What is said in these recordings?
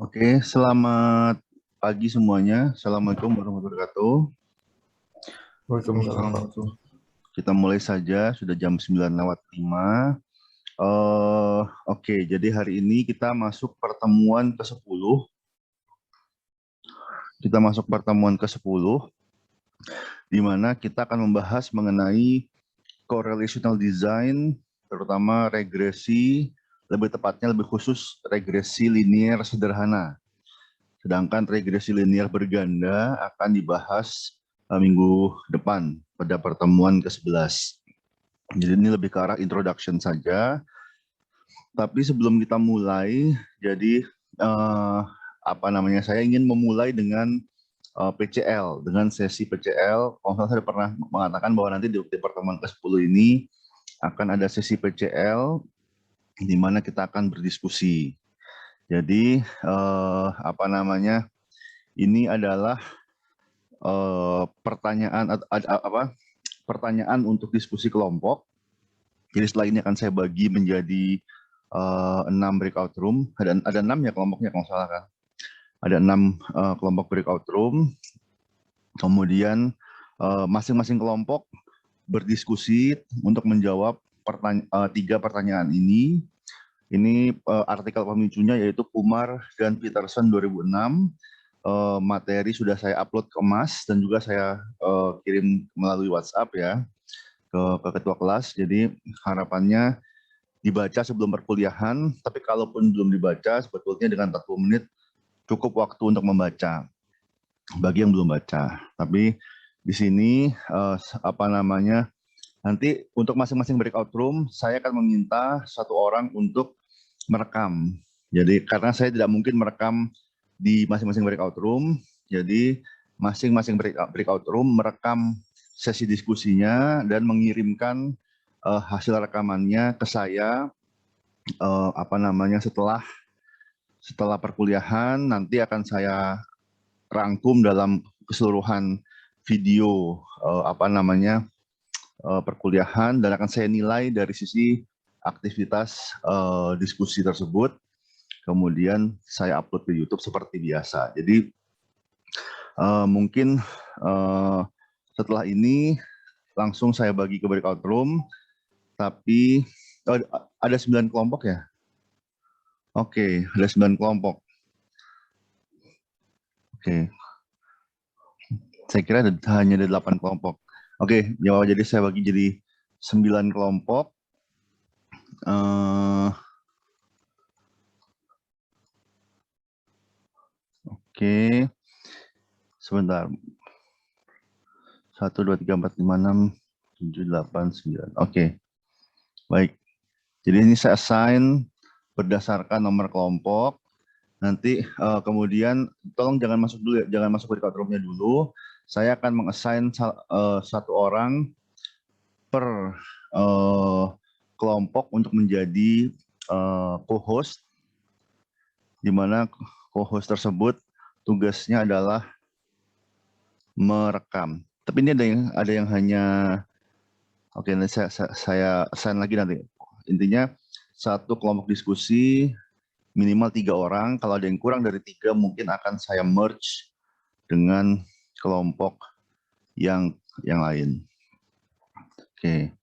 Oke, selamat pagi semuanya. Assalamualaikum warahmatullahi wabarakatuh. Waalaikumsalam Pak. Kita mulai saja, sudah jam 9:05. Oke, jadi hari ini kita masuk pertemuan ke-10. Kita masuk pertemuan ke-10, di mana kita akan membahas mengenai correlational design, terutama regresi, lebih tepatnya lebih khusus regresi linear sederhana. Sedangkan regresi linear berganda akan dibahas minggu depan pada pertemuan ke-11. Jadi ini lebih ke arah introduction saja. Tapi sebelum kita mulai, jadi saya ingin memulai dengan PCL, dengan sesi PCL. Kalau saya sudah pernah mengatakan bahwa nanti di pertemuan ke-10 ini akan ada sesi PCL di mana kita akan berdiskusi. Jadi ini adalah pertanyaan untuk diskusi kelompok. Jadi setelah ini akan saya bagi menjadi 6 breakout room. Ada 6 ya kelompoknya kalau salah kan. Ada 6 kelompok breakout room. Kemudian masing-masing kelompok berdiskusi untuk menjawab 3 pertanyaan ini. Ini artikel pemicunya yaitu Kumar dan Peterson 2006. Materi sudah saya upload ke Mas dan juga saya kirim melalui WhatsApp ya ke ketua kelas. Jadi harapannya dibaca sebelum perkuliahan, tapi kalaupun belum dibaca sebetulnya dengan 40 menit cukup waktu untuk membaca bagi yang belum baca. Tapi di sini nanti untuk masing-masing breakout room saya akan meminta satu orang untuk merekam. Jadi karena saya tidak mungkin merekam di masing-masing breakout room, jadi masing-masing breakout room merekam sesi diskusinya dan mengirimkan hasil rekamannya ke saya setelah perkuliahan. Nanti akan saya rangkum dalam keseluruhan video perkuliahan dan akan saya nilai dari sisi aktivitas diskusi tersebut. Kemudian saya upload ke YouTube seperti biasa. Jadi mungkin setelah ini langsung saya bagi ke breakout room. Tapi ada 9 kelompok ya? Oke, ada 9 kelompok. Oke. Saya kira hanya ada 8 kelompok. Oke, jadi saya bagi jadi 9 kelompok. Oke. Sebentar. 1, 2, 3, 4, 5, 6, 7, 8, 9. Oke. Baik. Jadi ini saya assign berdasarkan nomor kelompok. Nanti kemudian tolong jangan masuk dulu ya, jangan masuk breakout room-nya dulu. Saya akan mengassign satu orang per kelompok untuk menjadi co-host, di mana co-host tersebut tugasnya adalah merekam. Tapi ini ada yang hanya nanti saya assign lagi nanti. Intinya satu kelompok diskusi minimal 3 orang. Kalau ada yang kurang dari 3 mungkin akan saya merge dengan kelompok yang lain. Oke.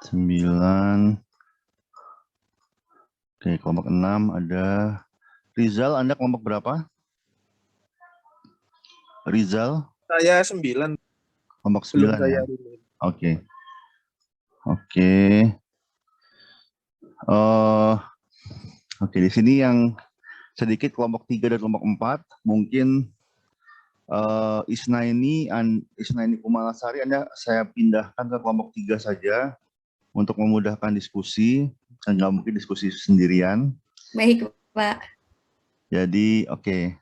Sembilan. Oke, kelompok 6 ada Rizal. Anda kelompok berapa? Rizal? Saya 9. Kelompok 9 Belum ya? saya. Oke. Oke. Oke, di sini yang sedikit kelompok 3 dan kelompok 4 mungkin Isnaini Kumalasari saya pindahkan ke kelompok 3 saja untuk memudahkan diskusi, dan nggak mungkin diskusi sendirian. Baik, Pak. Jadi oke.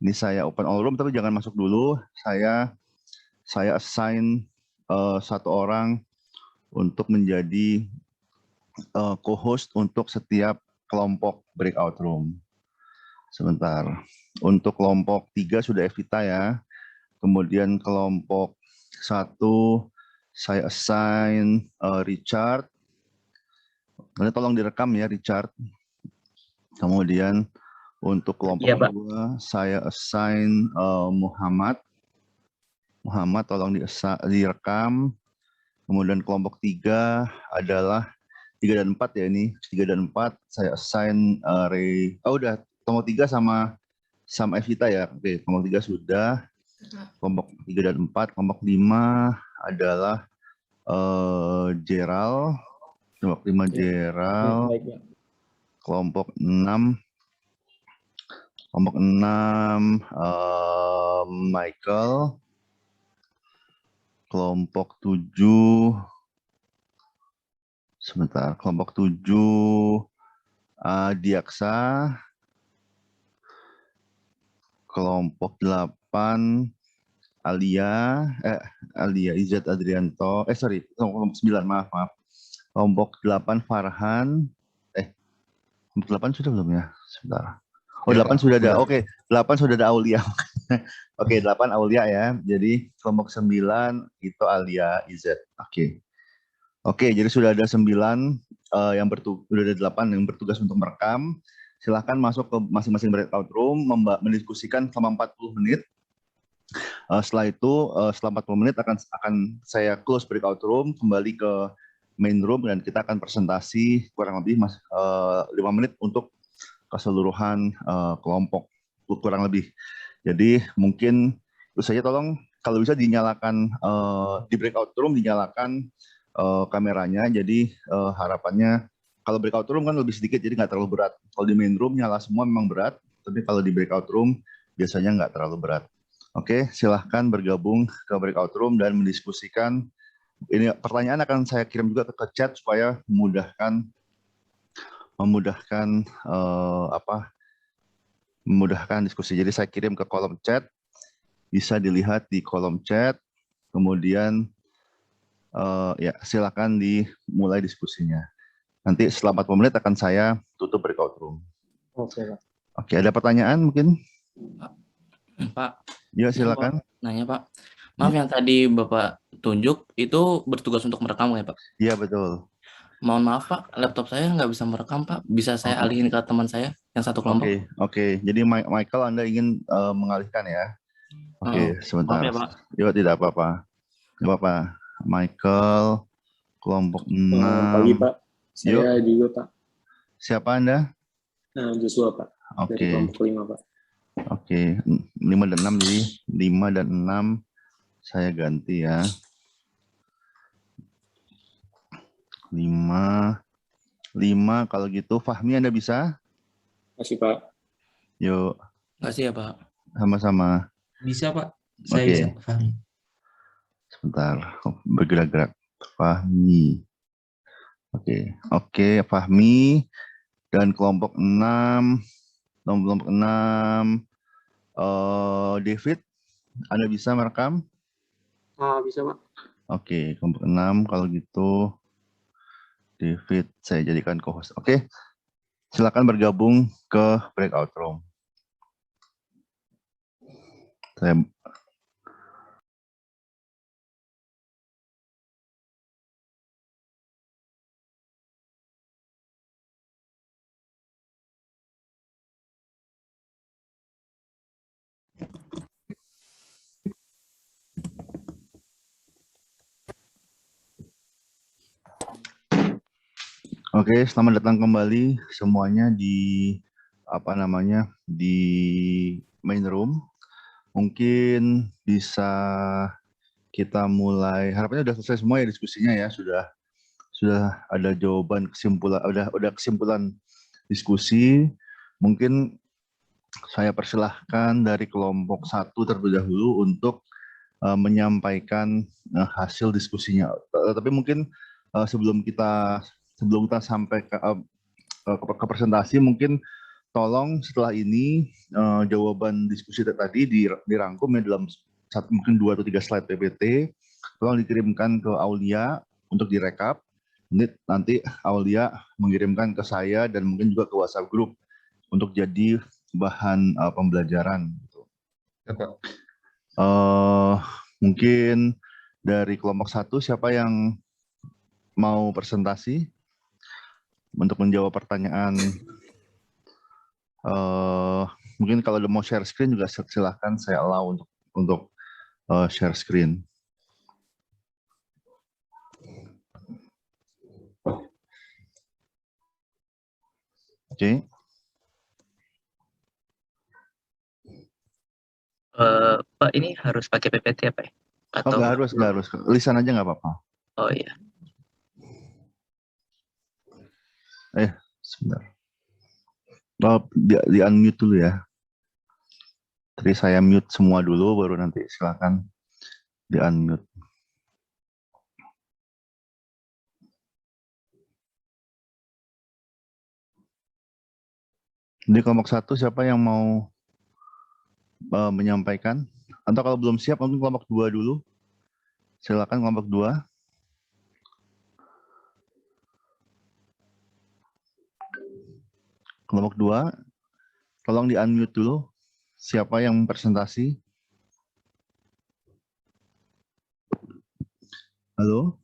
Ini saya open all room, tapi jangan masuk dulu. Saya assign satu orang untuk menjadi co-host untuk setiap kelompok breakout room. Sebentar. Untuk kelompok 3 sudah Evita ya. Kemudian kelompok 1 saya assign Richard. Nanti tolong direkam ya Richard. Kemudian untuk kelompok Iya, Pak. 2 saya assign Muhammad. Muhammad tolong direkam. Kemudian kelompok 3 adalah 3 dan 4 ya ini. 3 dan 4 saya assign Ray. Oh udah, kelompok 3 sama Evita ya. Oke, kelompok 3 sudah. Kelompok 3 dan 4, kelompok 5 adalah Gerald. Kelompok 5 Gerald. Baik, Pak. Kelompok 6 Michael. Kelompok 7 sebentar, kelompok 7 Diaksa. Kelompok 8 Alia Izat Adrianto. Kelompok 9, maaf. Kelompok 8 Farhan. Kelompok 8 sudah belum ya? Sebentar. Oh, Ya, 8 Pak. sudah ada. Sudah. Oke, 8 sudah ada Aulia. Oke, 8 Aulia ya. Jadi kelompok 9 itu Alia Izat. Oke, jadi sudah ada 9 sudah ada 8 yang bertugas untuk merekam. Silahkan masuk ke masing-masing breakout room, mendiskusikan selama 40 menit. Setelah itu, setelah 40 menit akan saya close breakout room, kembali ke main room, dan kita akan presentasi kurang lebih 5 menit untuk keseluruhan kelompok, kurang lebih. Jadi mungkin itu saja, tolong kalau bisa dinyalakan di breakout room, dinyalakan kameranya. Jadi harapannya kalau breakout room kan lebih sedikit, jadi nggak terlalu berat. Kalau di main room nyala semua memang berat, tapi kalau di breakout room biasanya nggak terlalu berat. Oke, silahkan bergabung ke breakout room dan mendiskusikan. Ini pertanyaan akan saya kirim juga ke chat supaya memudahkan diskusi. Jadi saya kirim ke kolom chat, bisa dilihat di kolom chat. Kemudian ya silakan dimulai diskusinya. Nanti setelah 40 menit akan saya tutup breakout room. Oke, Pak. Oke, ada pertanyaan mungkin? Pak. Ya, silakan. Nanya, Pak. Maaf, yang tadi Bapak tunjuk itu bertugas untuk merekam ya, Pak? Iya, betul. Mohon maaf, Pak, laptop saya nggak bisa merekam, Pak. Bisa saya alihin ke teman saya yang satu kelompok? Oke. Jadi Michael, Anda ingin mengalihkan ya? Oke, sebentar. Maaf ya, Pak. Yuk, tidak apa-apa. Tidak apa-apa. Michael, kelompok 6. Pagi, Pak. Saya Yuk. juga, Pak. Siapa Anda? Joshua, Pak. Oke. Dari kelompok 5, Pak. Oke, 5 dan 6, jadi 5 dan 6 saya ganti ya. 5 kalau gitu. Fahmi, Anda bisa? Masih, Pak. Yuk. Makasih ya, Pak. Sama-sama. Bisa, Pak. Saya Oke. bisa, Fahmi. Sebentar, bergerak-gerak. Fahmi. Oke, Fahmi. Dan kelompok 6, David, Anda bisa merekam? Bisa, Pak. Oke, kelompok 6 kalau gitu. David, saya jadikan co-host. Oke, silakan bergabung ke breakout room. Oke, selamat datang kembali semuanya di main room. Mungkin bisa kita mulai. Harapannya sudah selesai semua ya diskusinya ya, sudah ada jawaban, kesimpulan, udah kesimpulan diskusi. Mungkin saya persilahkan dari kelompok 1 terlebih dahulu untuk menyampaikan hasil diskusinya. Tapi mungkin sebelum kita sampai ke presentasi, mungkin tolong setelah ini jawaban diskusi tadi dirangkum ya dalam mungkin 2 atau 3 slide PPT. Tolong dikirimkan ke Aulia untuk direkap. Nanti Aulia mengirimkan ke saya dan mungkin juga ke WhatsApp group untuk jadi bahan pembelajaran. Gitu. Ya, Pak. Mungkin dari kelompok 1 siapa yang mau presentasi untuk menjawab pertanyaan? Mungkin kalau mau share screen juga silahkan saya allow untuk share screen. Oke. Pak, ini harus pakai PPT ya, Pak? Oh, nggak harus. Lisan aja nggak apa-apa. Oh iya. Sebentar. Di unmute dulu ya. Tadi saya mute semua dulu, baru nanti silakan di unmute. Di kelompok 1 siapa yang mau menyampaikan? Atau kalau belum siap mungkin kelompok 2 dulu. Silakan kelompok 2. Kelompok 2, tolong di unmute dulu. Siapa yang presentasi? Halo?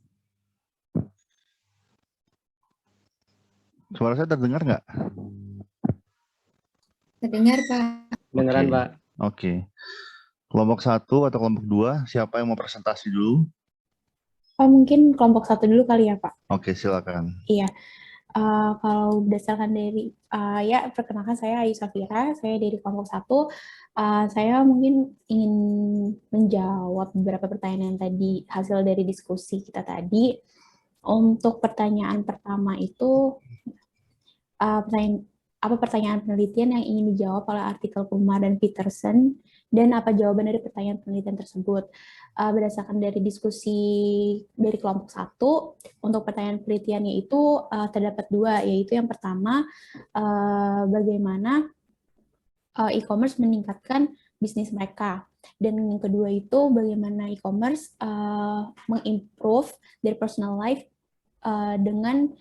Suara saya terdengar nggak? Terdengar, Pak. Beneran, Oke. Pak. Oke. Kelompok 1 atau kelompok 2, siapa yang mau presentasi dulu? Oh, mungkin kelompok 1 dulu kali ya, Pak. Oke, silakan. Iya. Kalau berdasarkan dari, ya perkenalkan saya Ayu Safira, saya dari kelompok 1. Saya mungkin ingin menjawab beberapa pertanyaan yang tadi, hasil dari diskusi kita tadi. Untuk pertanyaan pertama itu, apa pertanyaan penelitian yang ingin dijawab oleh artikel Kumar dan Peterson, dan apa jawaban dari pertanyaan penelitian tersebut. Berdasarkan dari diskusi dari kelompok 1, untuk pertanyaan penelitiannya itu terdapat 2, yaitu yang pertama, bagaimana e-commerce meningkatkan bisnis mereka. Dan yang kedua itu bagaimana e-commerce mengimprove their personal life dengan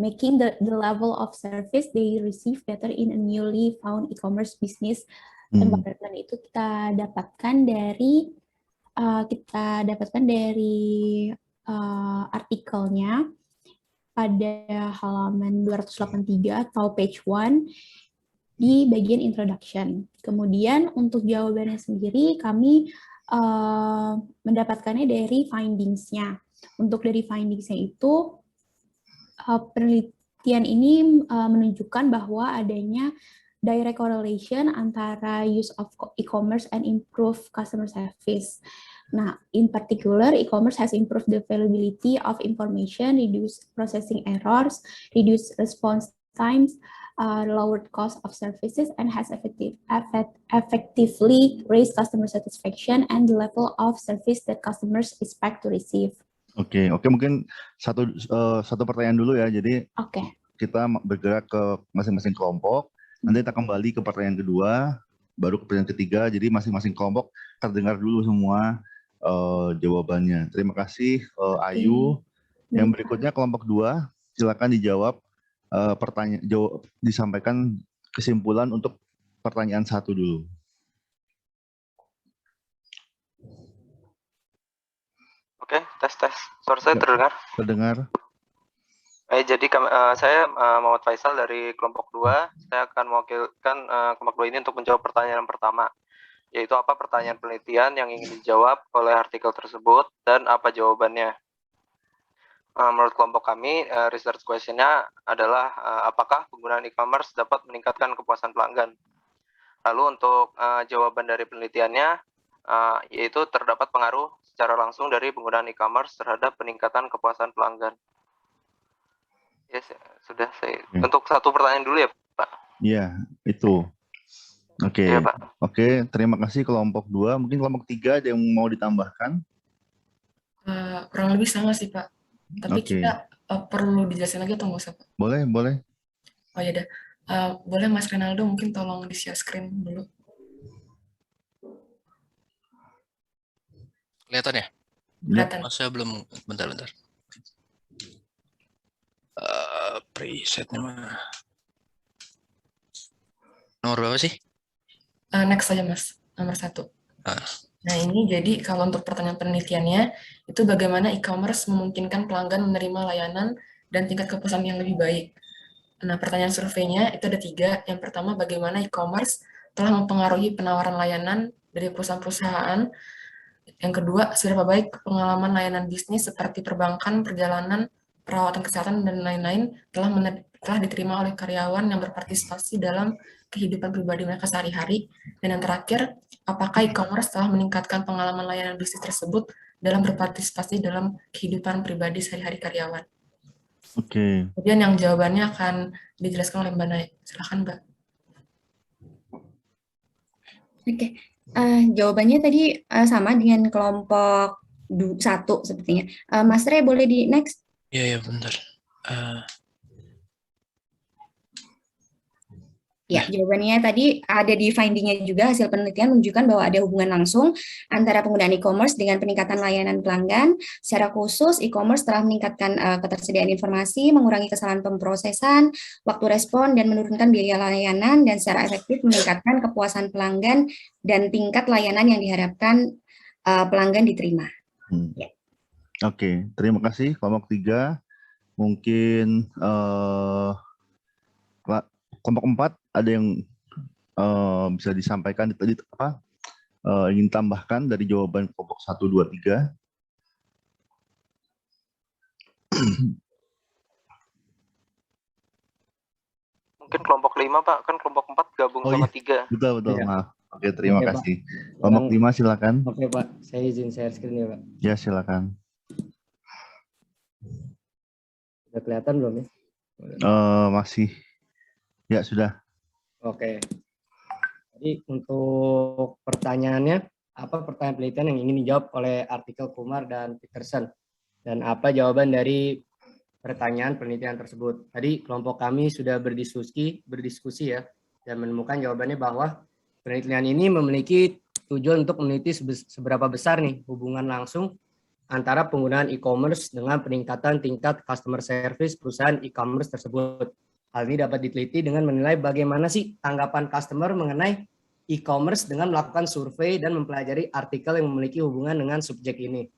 making the level of service they receive better in a newly found e-commerce business environment. Itu kita dapatkan dari artikelnya pada halaman 283 atau page 1 di bagian introduction. Kemudian untuk jawabannya sendiri kami mendapatkannya dari findings-nya. Untuk dari findings-nya itu penelitian ini menunjukkan bahwa adanya direct correlation antara use of e-commerce and improve customer service. Nah, in particular, e-commerce has improved the availability of information, reduced processing errors, reduced response times, lowered cost of services, and has effectively raised customer satisfaction and the level of service that customers expect to receive. Oke, mungkin satu pertanyaan dulu ya. Jadi kita bergerak ke masing-masing kelompok. Nanti kita kembali ke pertanyaan kedua, baru ke pertanyaan ketiga. Jadi masing-masing kelompok terdengar dulu semua jawabannya. Terima kasih Ayu. Yang berikutnya kelompok 2, silakan dijawab disampaikan kesimpulan untuk pertanyaan 1 dulu. Oke, tes. Suara saya terdengar? Terdengar. Jadi saya Muhammad Faisal dari kelompok 2. Saya akan mewakilkan kelompok 2 ini untuk menjawab pertanyaan pertama, yaitu apa pertanyaan penelitian yang ingin dijawab oleh artikel tersebut dan apa jawabannya. Menurut kelompok kami, research question-nya adalah apakah penggunaan e-commerce dapat meningkatkan kepuasan pelanggan. Lalu untuk jawaban dari penelitiannya, yaitu terdapat pengaruh secara langsung dari penggunaan e-commerce terhadap peningkatan kepuasan pelanggan. Ya, sudah saya. Untuk satu pertanyaan dulu ya, Pak. Iya, itu. Oke. Ya, Pak. Oke, terima kasih kelompok 2. Mungkin kelompok 3 ada yang mau ditambahkan? Kurang lebih sama sih, Pak. Tapi kita perlu dijelasin lagi atau nggak usah, Pak? Boleh. Oh ya, boleh Mas Renaldo mungkin tolong di share screen dulu. Kelihatan ya? Kelihatan. Saya belum, bentar. Presetnya mana? Nomor berapa sih? Next saja Mas, nomor 1. Ah. Nah ini jadi kalau untuk pertanyaan penelitiannya, itu bagaimana e-commerce memungkinkan pelanggan menerima layanan dan tingkat kepuasan yang lebih baik. Nah pertanyaan surveinya itu ada 3. Yang pertama, bagaimana e-commerce telah mempengaruhi penawaran layanan dari perusahaan-perusahaan. Yang kedua, seberapa baik pengalaman layanan bisnis seperti perbankan, perjalanan, perawatan kesehatan, dan lain-lain telah diterima oleh karyawan yang berpartisipasi dalam kehidupan pribadi mereka sehari-hari. Dan yang terakhir, apakah e-commerce telah meningkatkan pengalaman layanan bisnis tersebut dalam berpartisipasi dalam kehidupan pribadi sehari-hari karyawan. Oke. Kemudian yang jawabannya akan dijelaskan oleh Mbak Nay. Silakan Mbak. Oke, jawabannya tadi sama dengan kelompok 1 sepertinya. Mas Re, boleh di next? Iya, bentar. Ya, jawabannya tadi ada di finding-nya juga, hasil penelitian menunjukkan bahwa ada hubungan langsung antara penggunaan e-commerce dengan peningkatan layanan pelanggan. Secara khusus, e-commerce telah meningkatkan ketersediaan informasi, mengurangi kesalahan pemrosesan, waktu respon, dan menurunkan biaya layanan, dan secara efektif meningkatkan kepuasan pelanggan dan tingkat layanan yang diharapkan pelanggan diterima. Ya. Oke, terima kasih. Kelompok 3, mungkin kelompok 4 ada yang bisa disampaikan tadi apa ingin tambahkan dari jawaban kelompok 1, 2, 3. Mungkin kelompok 5 Pak, kan kelompok 4 gabung sama 3. Betul, Iya. maaf. Oke, terima Oke, Pak. kasih. Kelompok 5 silakan. Oke Pak, saya izin share screen ya Pak. Ya, silakan. Sudah kelihatan belum ya? Masih. Ya, sudah. Oke. Jadi untuk pertanyaannya, apa pertanyaan penelitian yang ingin dijawab oleh artikel Kumar dan Peterson? Dan apa jawaban dari pertanyaan penelitian tersebut? Tadi kelompok kami sudah berdiskusi ya, dan menemukan jawabannya bahwa penelitian ini memiliki tujuan untuk meneliti seberapa besar nih hubungan langsung antara penggunaan e-commerce dengan peningkatan tingkat customer service perusahaan e-commerce tersebut. Hal ini dapat diteliti dengan menilai bagaimana sih tanggapan customer mengenai e-commerce dengan melakukan survei dan mempelajari artikel yang memiliki hubungan dengan subjek ini.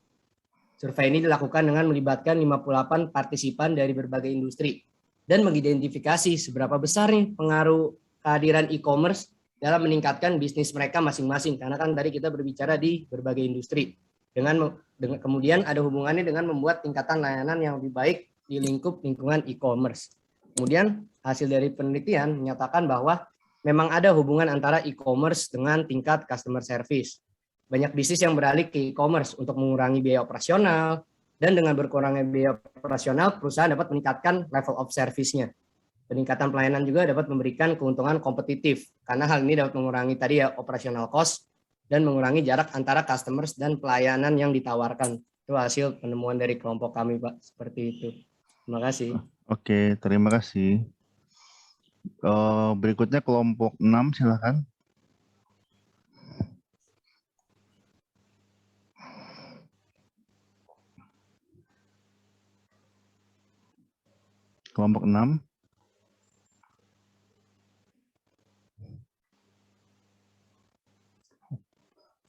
Survei ini dilakukan dengan melibatkan 58 partisipan dari berbagai industri dan mengidentifikasi seberapa besar nih pengaruh kehadiran e-commerce dalam meningkatkan bisnis mereka masing-masing. Karena kan tadi kita berbicara di berbagai industri. Kemudian ada hubungannya dengan membuat tingkatan layanan yang lebih baik di lingkungan e-commerce. Kemudian hasil dari penelitian menyatakan bahwa memang ada hubungan antara e-commerce dengan tingkat customer service. Banyak bisnis yang beralih ke e-commerce untuk mengurangi biaya operasional, dan dengan berkurangnya biaya operasional, perusahaan dapat meningkatkan level of service-nya. Peningkatan pelayanan juga dapat memberikan keuntungan kompetitif, karena hal ini dapat mengurangi tadi ya operational cost, dan mengurangi jarak antara customers dan pelayanan yang ditawarkan. Itu hasil penemuan dari kelompok kami, Pak. Seperti itu. Terima kasih. Oke, terima kasih. Berikutnya kelompok 6, silakan. Kelompok 6.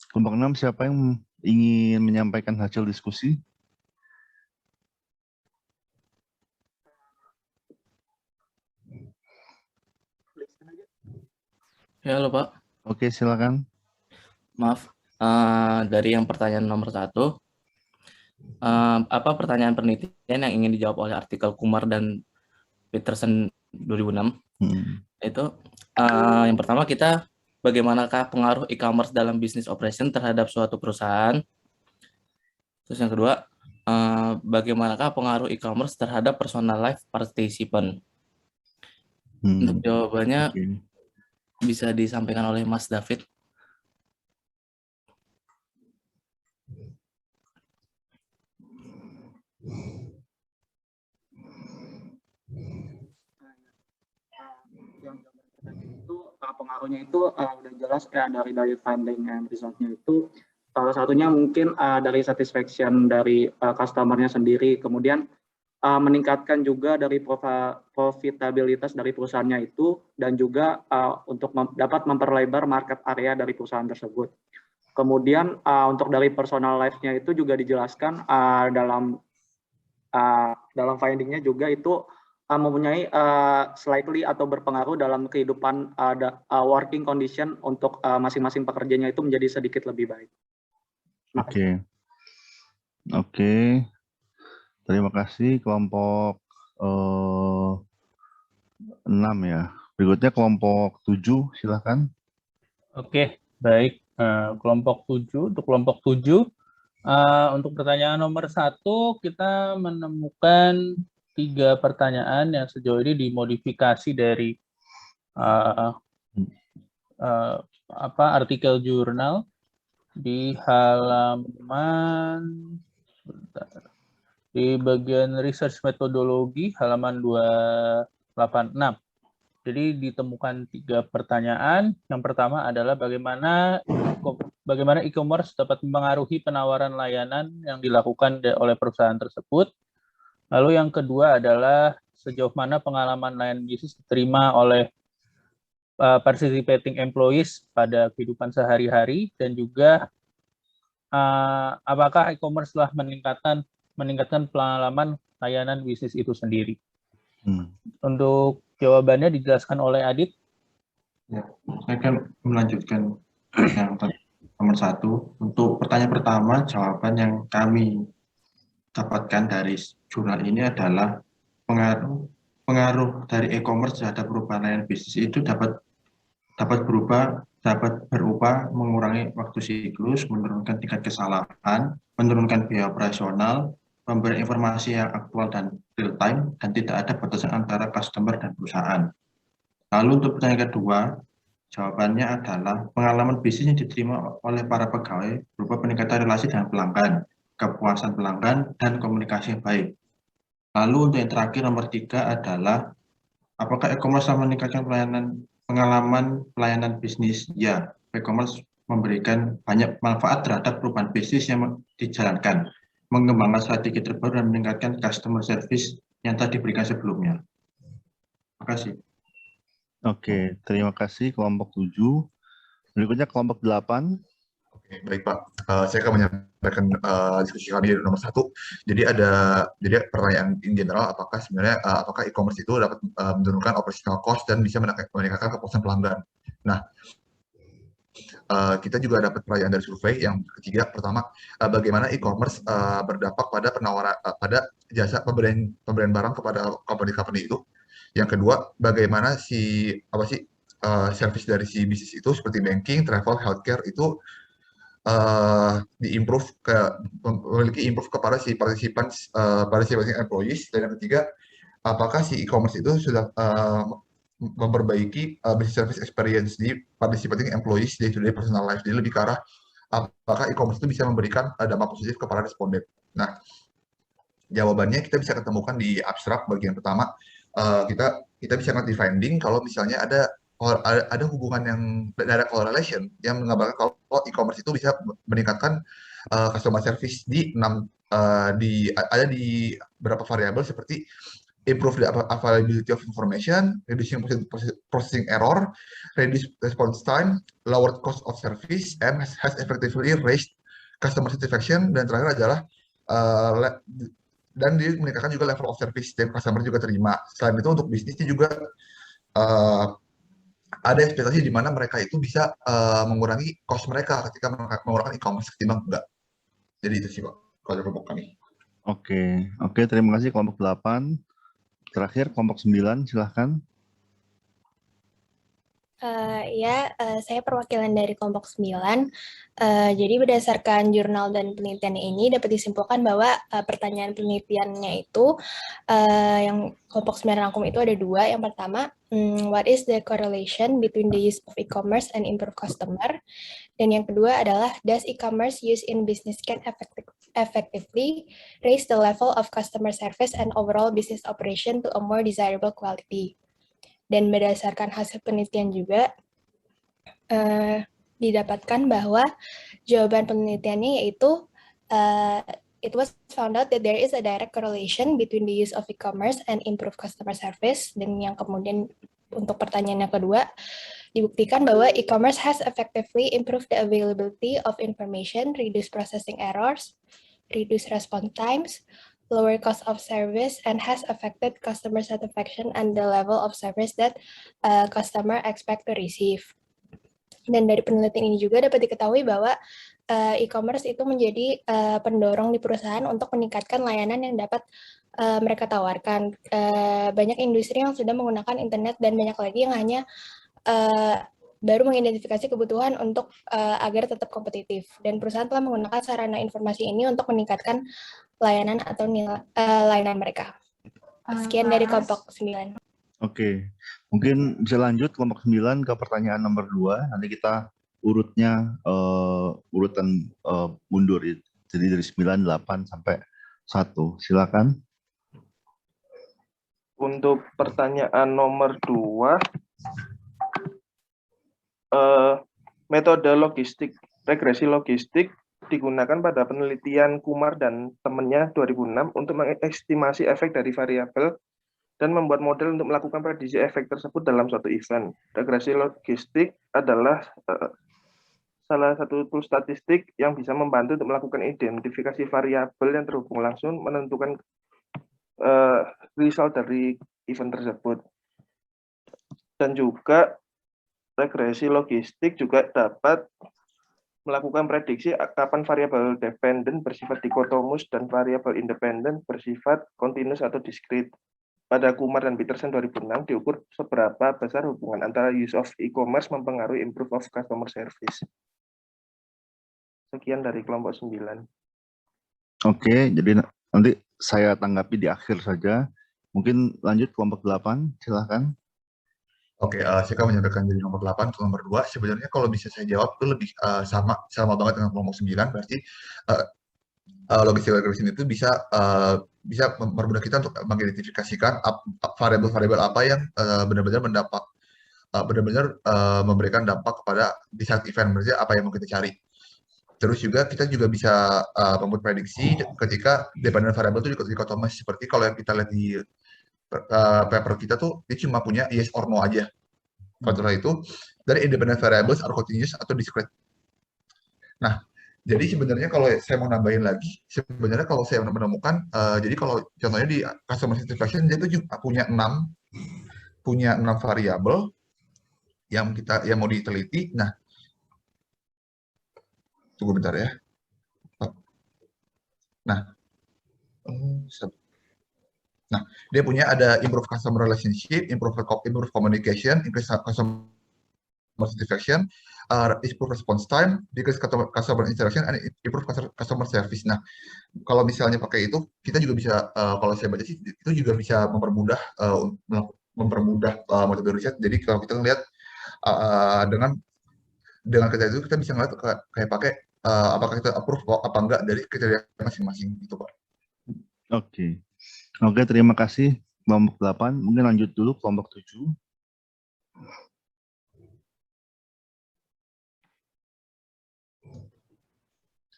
Kelompok 6, siapa yang ingin menyampaikan hasil diskusi? Ya, halo Pak. Oke, silakan. Maaf, dari yang pertanyaan nomor 1, apa pertanyaan penelitian yang ingin dijawab oleh artikel Kumar dan Peterson 2006? Itu yang pertama kita, bagaimanakah pengaruh e-commerce dalam business operation terhadap suatu perusahaan? Terus yang kedua, bagaimanakah pengaruh e-commerce terhadap personal life participant? Untuk jawabannya bisa disampaikan oleh Mas David. Pengaruhnya itu udah jelas ya dari finding and resultnya itu salah satunya mungkin dari satisfaction dari customer-nya sendiri, kemudian meningkatkan juga dari profitabilitas dari perusahaannya itu, dan juga untuk dapat memperlebar market area dari perusahaan tersebut. Kemudian untuk dari personal life-nya itu juga dijelaskan dalam finding-nya juga itu mempunyai slightly atau berpengaruh dalam kehidupan working condition untuk masing-masing pekerjanya itu menjadi sedikit lebih baik. Oke. Terima kasih kelompok 6 ya. Berikutnya kelompok 7, silakan. Oke, baik. Kelompok 7, untuk kelompok 7, untuk pertanyaan nomor 1, kita menemukan 3 pertanyaan yang sejauh ini dimodifikasi dari artikel jurnal di halaman di bagian research metodologi halaman 286. Jadi ditemukan 3 pertanyaan. Yang pertama adalah bagaimana e-commerce dapat mempengaruhi penawaran layanan yang dilakukan oleh perusahaan tersebut. Lalu yang kedua adalah sejauh mana pengalaman layanan bisnis diterima oleh participating employees pada kehidupan sehari-hari, dan juga apakah e-commerce telah meningkatkan pengalaman layanan bisnis itu sendiri. Untuk jawabannya dijelaskan oleh Adit. Ya, saya akan melanjutkan yang nomor 1. Untuk pertanyaan pertama, jawaban yang kami dapatkan dari jurnal ini adalah pengaruh dari e-commerce terhadap perubahan layanan bisnis itu dapat berupa mengurangi waktu siklus, menurunkan tingkat kesalahan, menurunkan biaya operasional, memberi informasi yang aktual dan real time, dan tidak ada batasan antara customer dan perusahaan. Lalu untuk pertanyaan kedua, jawabannya adalah pengalaman bisnis yang diterima oleh para pegawai berupa peningkatan relasi dengan pelanggan, kepuasan pelanggan, dan komunikasi yang baik. Lalu untuk yang terakhir, nomor 3 adalah apakah e-commerce meningkatkan pengalaman pelayanan bisnis? Ya, e-commerce memberikan banyak manfaat terhadap perubahan bisnis yang dijalankan, mengembangkan strategi terbaru, dan meningkatkan customer service yang telah diberikan sebelumnya. Terima kasih. Oke, terima kasih kelompok 7. Berikutnya kelompok 8. Oke, baik Pak. Saya akan menyampaikan diskusi kami di nomor 1. Jadi pertanyaan in general, apakah e-commerce itu dapat menurunkan operational cost dan bisa meningkatkan kepuasan pelanggan. Nah, kita juga dapat pertanyaan dari survei yang ketiga. Pertama, bagaimana e-commerce berdampak pada penawaran pada jasa pemberian barang kepada company itu. Yang kedua, bagaimana service dari si bisnis itu seperti banking, travel, healthcare itu memiliki improve kepada si participating employees. Dan yang ketiga, apakah si e-commerce itu sudah memperbaiki business service experience di participating employees day-to-day personal life. Jadi lebih ke arah apakah e-commerce itu bisa memberikan dampak positif kepada responden. Nah, jawabannya kita bisa ketemukan di abstrak bagian pertama. Kita bisa di finding kalau misalnya ada hubungan yang direct correlation yang menggambarkan kalau e-commerce itu bisa meningkatkan customer service di beberapa variabel seperti improve the availability of information, reducing processing error, reduce response time, lowered cost of service, and has effectively raised customer satisfaction. Dan terakhir adalah dan dia meningkatkan juga level of service yang customer juga terima. Selain itu untuk bisnisnya juga ada ekspektasi di mana mereka itu bisa mengurangi cost mereka ketika menggunakan e-commerce ketimbang enggak. Jadi itu sih Pak, kalau kelompok kami. Oke, terima kasih kelompok 8. Terakhir kelompok 9, silahkan. Saya perwakilan dari kelompok 9. Jadi berdasarkan jurnal dan penelitian ini dapat disimpulkan bahwa pertanyaan penelitiannya itu yang kelompok 9 rangkum itu ada 2. Yang pertama, what is the correlation between the use of e-commerce and improve customer? Dan yang kedua adalah, does e-commerce used in business can effectively raise the level of customer service and overall business operation to a more desirable quality? Dan berdasarkan hasil penelitian juga didapatkan bahwa jawaban penelitiannya yaitu it was found out that there is a direct correlation between the use of e-commerce and improve customer service. Dan yang kemudian untuk pertanyaan yang kedua, dibuktikan bahwa e-commerce has effectively improved the availability of information, reduce processing errors, reduce response times, lower cost of service, and has affected customer satisfaction and the level of service that customer expect to receive. Dan dari penelitian ini juga dapat diketahui bahwa e-commerce itu menjadi pendorong di perusahaan untuk meningkatkan layanan yang dapat mereka tawarkan. Banyak industri yang sudah menggunakan internet dan banyak lagi yang hanya baru mengidentifikasi kebutuhan untuk agar tetap kompetitif. Dan perusahaan telah menggunakan sarana informasi ini untuk meningkatkan layanan atau layanan mereka. Sekian dari kelompok 9. Oke, mungkin bisa lanjut kelompok 9 ke pertanyaan nomor 2. Nanti kita urutnya urutan mundur. Jadi dari 9, 8 sampai 1. Silakan. Untuk pertanyaan nomor 2, metode logistik, regresi logistik digunakan pada penelitian Kumar dan temannya 2006 untuk mengestimasi efek dari variabel dan membuat model untuk melakukan prediksi efek tersebut dalam suatu event. Regresi logistik adalah salah satu tool statistik yang bisa membantu untuk melakukan identifikasi variabel yang terhubung langsung menentukan result dari event tersebut. Dan juga regresi logistik juga dapat melakukan prediksi kapan variabel dependent bersifat dikotomus dan variabel independent bersifat continuous atau discrete. Pada Kumar dan Peterson 2006 diukur seberapa besar hubungan antara use of e-commerce mempengaruhi improve of customer service. Sekian dari kelompok 9. Oke, jadi nanti saya tanggapi di akhir saja. Mungkin lanjut kelompok 8, silakan. Oke, saya akan menyampaikan dari nomor 8 ke nomor 2. Sebenarnya kalau bisa saya jawab itu lebih sama banget dengan kelompok 9. Berarti logistik regression itu bisa mempermudah kita untuk mengidentifikasikan variabel-variabel apa yang benar-benar memberikan dampak kepada di saat event, berarti apa yang mau kita cari. Terus juga kita juga bisa membuat prediksi ketika dependent variable itu dikotomis, seperti kalau yang kita lihat di paper kita tuh dia cuma punya yes or no aja. Setelah itu dari independent variables are continuous atau discrete. Nah, jadi sebenarnya kalau saya mau nambahin lagi, sebenarnya kalau saya menemukan, jadi kalau contohnya di customer satisfaction dia tuh juga punya 6 variabel yang mau diteliti. Nah, tunggu bentar ya. Nah, dia punya ada improve customer relationship, improve communication, increase customer satisfaction, improve response time, decrease customer interaction, and improve customer service. Nah, kalau misalnya pakai itu, kita juga bisa, kalau saya baca sih, itu juga bisa mempermudah metode riset. Jadi kalau kita ngelihat dengan kriteria itu kita bisa ngelihat kayak pakai apakah kita approve apa enggak dari kriteria masing-masing itu, Pak. Oke, terima kasih kelompok 8. Mungkin lanjut dulu kelompok 7.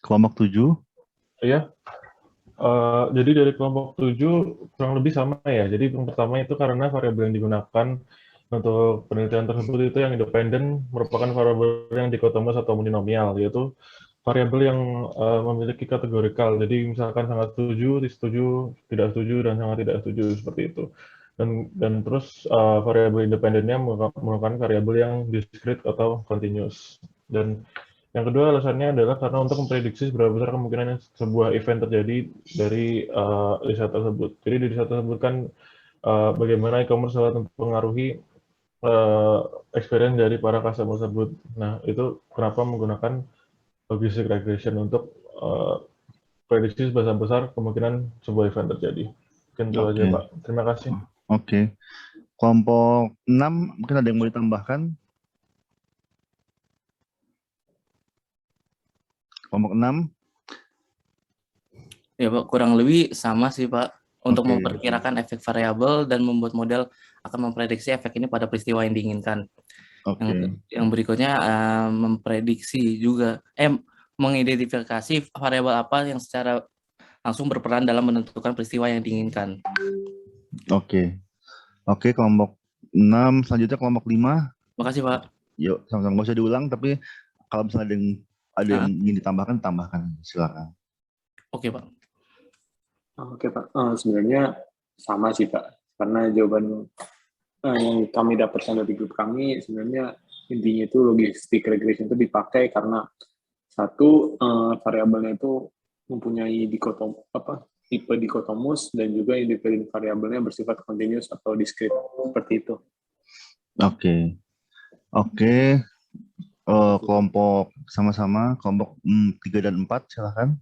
Kelompok 7. Iya. Jadi dari kelompok 7 kurang lebih sama ya. Jadi yang pertama itu karena variabel yang digunakan untuk penelitian tersebut itu yang independen merupakan variabel yang dikotomus atau monomial, yaitu variabel yang memiliki kategorikal. Jadi misalkan sangat setuju, tidak setuju, dan sangat tidak setuju, seperti itu. Dan terus variabel independennya merupakan variabel yang discrete atau continuous. Dan yang kedua alasannya adalah karena untuk memprediksi seberapa besar kemungkinan sebuah event terjadi dari riset tersebut. Jadi di riset tersebut kan bagaimana e-commerce dapat mempengaruhi experience dari para customer tersebut. Nah, itu kenapa menggunakan logistic regression untuk prediksi sebesar-besar kemungkinan sebuah event terjadi. Mungkin itu aja, Pak. Terima kasih. Oke. Kelompok 6, mungkin ada yang mau ditambahkan? Kelompok 6? Ya, Pak, kurang lebih sama sih, Pak. Untuk memperkirakan efek variabel dan membuat model akan memprediksi efek ini pada peristiwa yang diinginkan. Yang berikutnya memprediksi juga, mengidentifikasi variabel apa yang secara langsung berperan dalam menentukan peristiwa yang diinginkan. Oke. Oke, kelompok 6, selanjutnya kelompok 5. Makasih, Pak. Yuk, sama-sama, nggak usah diulang, tapi kalau misalnya ada yang ingin ditambahkan, tambahkan. Silakan. Oke, Pak. Oke, Pak. Sebenarnya sama sih, Pak. Karena jawaban yang kami dapatkan dari grup kami, sebenarnya intinya itu logistik regression itu dipakai karena satu, variabelnya itu mempunyai tipe dikotomus dan juga independen variabelnya bersifat continuous atau discrete, seperti itu. Oke. Kelompok sama-sama, kelompok 3 dan 4, silakan.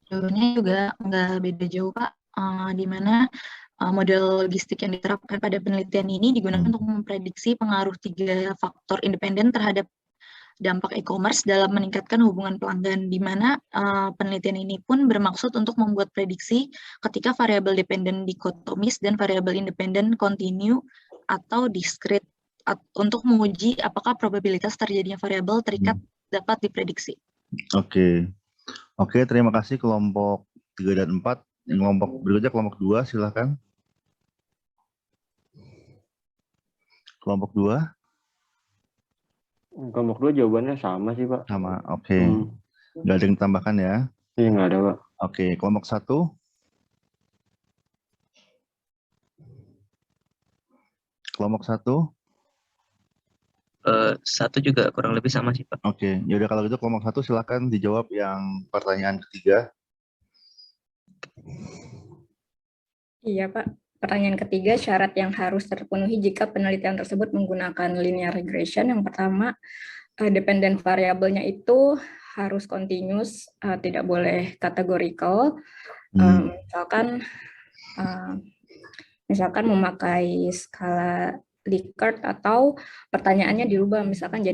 Jawabannya juga nggak beda jauh, Pak. Di mana model logistik yang diterapkan pada penelitian ini digunakan untuk memprediksi pengaruh 3 faktor independen terhadap dampak e-commerce dalam meningkatkan hubungan pelanggan, di mana penelitian ini pun bermaksud untuk membuat prediksi ketika variabel dependen dikotomis dan variabel independen kontinu atau discrete untuk menguji apakah probabilitas terjadinya variabel terikat dapat diprediksi. Oke, terima kasih kelompok 3 dan 4. Yang kelompok berikutnya kelompok 2, silakan. Kelompok 2. Kelompok 2 jawabannya sama sih, Pak. Sama, oke. Nggak ada yang ditambahkan ya? Iya, nggak ada, Pak. Oke, kelompok 1. Kelompok 1. 1 juga kurang lebih sama sih, Pak. Oke, yaudah kalau gitu kelompok 1 silakan dijawab yang pertanyaan ketiga. Iya, Pak. Pertanyaan ketiga, syarat yang harus terpenuhi jika penelitian tersebut menggunakan linear regression. Yang pertama, dependent variabelnya itu harus continuous, tidak boleh categorical. Misalkan memakai skala Likert atau pertanyaannya dirubah, misalkan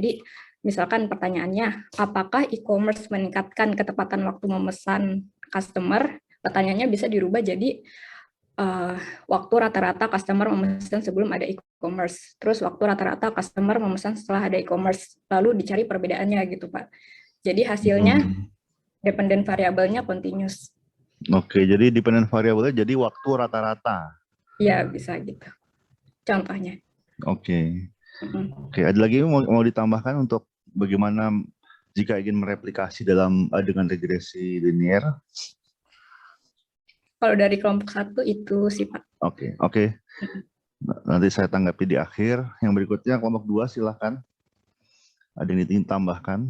pertanyaannya, apakah e-commerce meningkatkan ketepatan waktu memesan customer? Pertanyaannya bisa dirubah jadi waktu rata-rata customer memesan sebelum ada e-commerce, terus waktu rata-rata customer memesan setelah ada e-commerce, lalu dicari perbedaannya gitu, Pak. Jadi hasilnya dependent variabelnya continuous. Oke, jadi dependent variabelnya jadi waktu rata-rata. Iya, bisa gitu. Contohnya. Oke, ada lagi mau ditambahkan untuk bagaimana jika ingin mereplikasi dengan regresi linear? Kalau dari kelompok 1 itu sih, Pak. Oke. Nanti saya tanggapi di akhir. Yang berikutnya kelompok 2 silakan. Ada yang ingin tambahkan?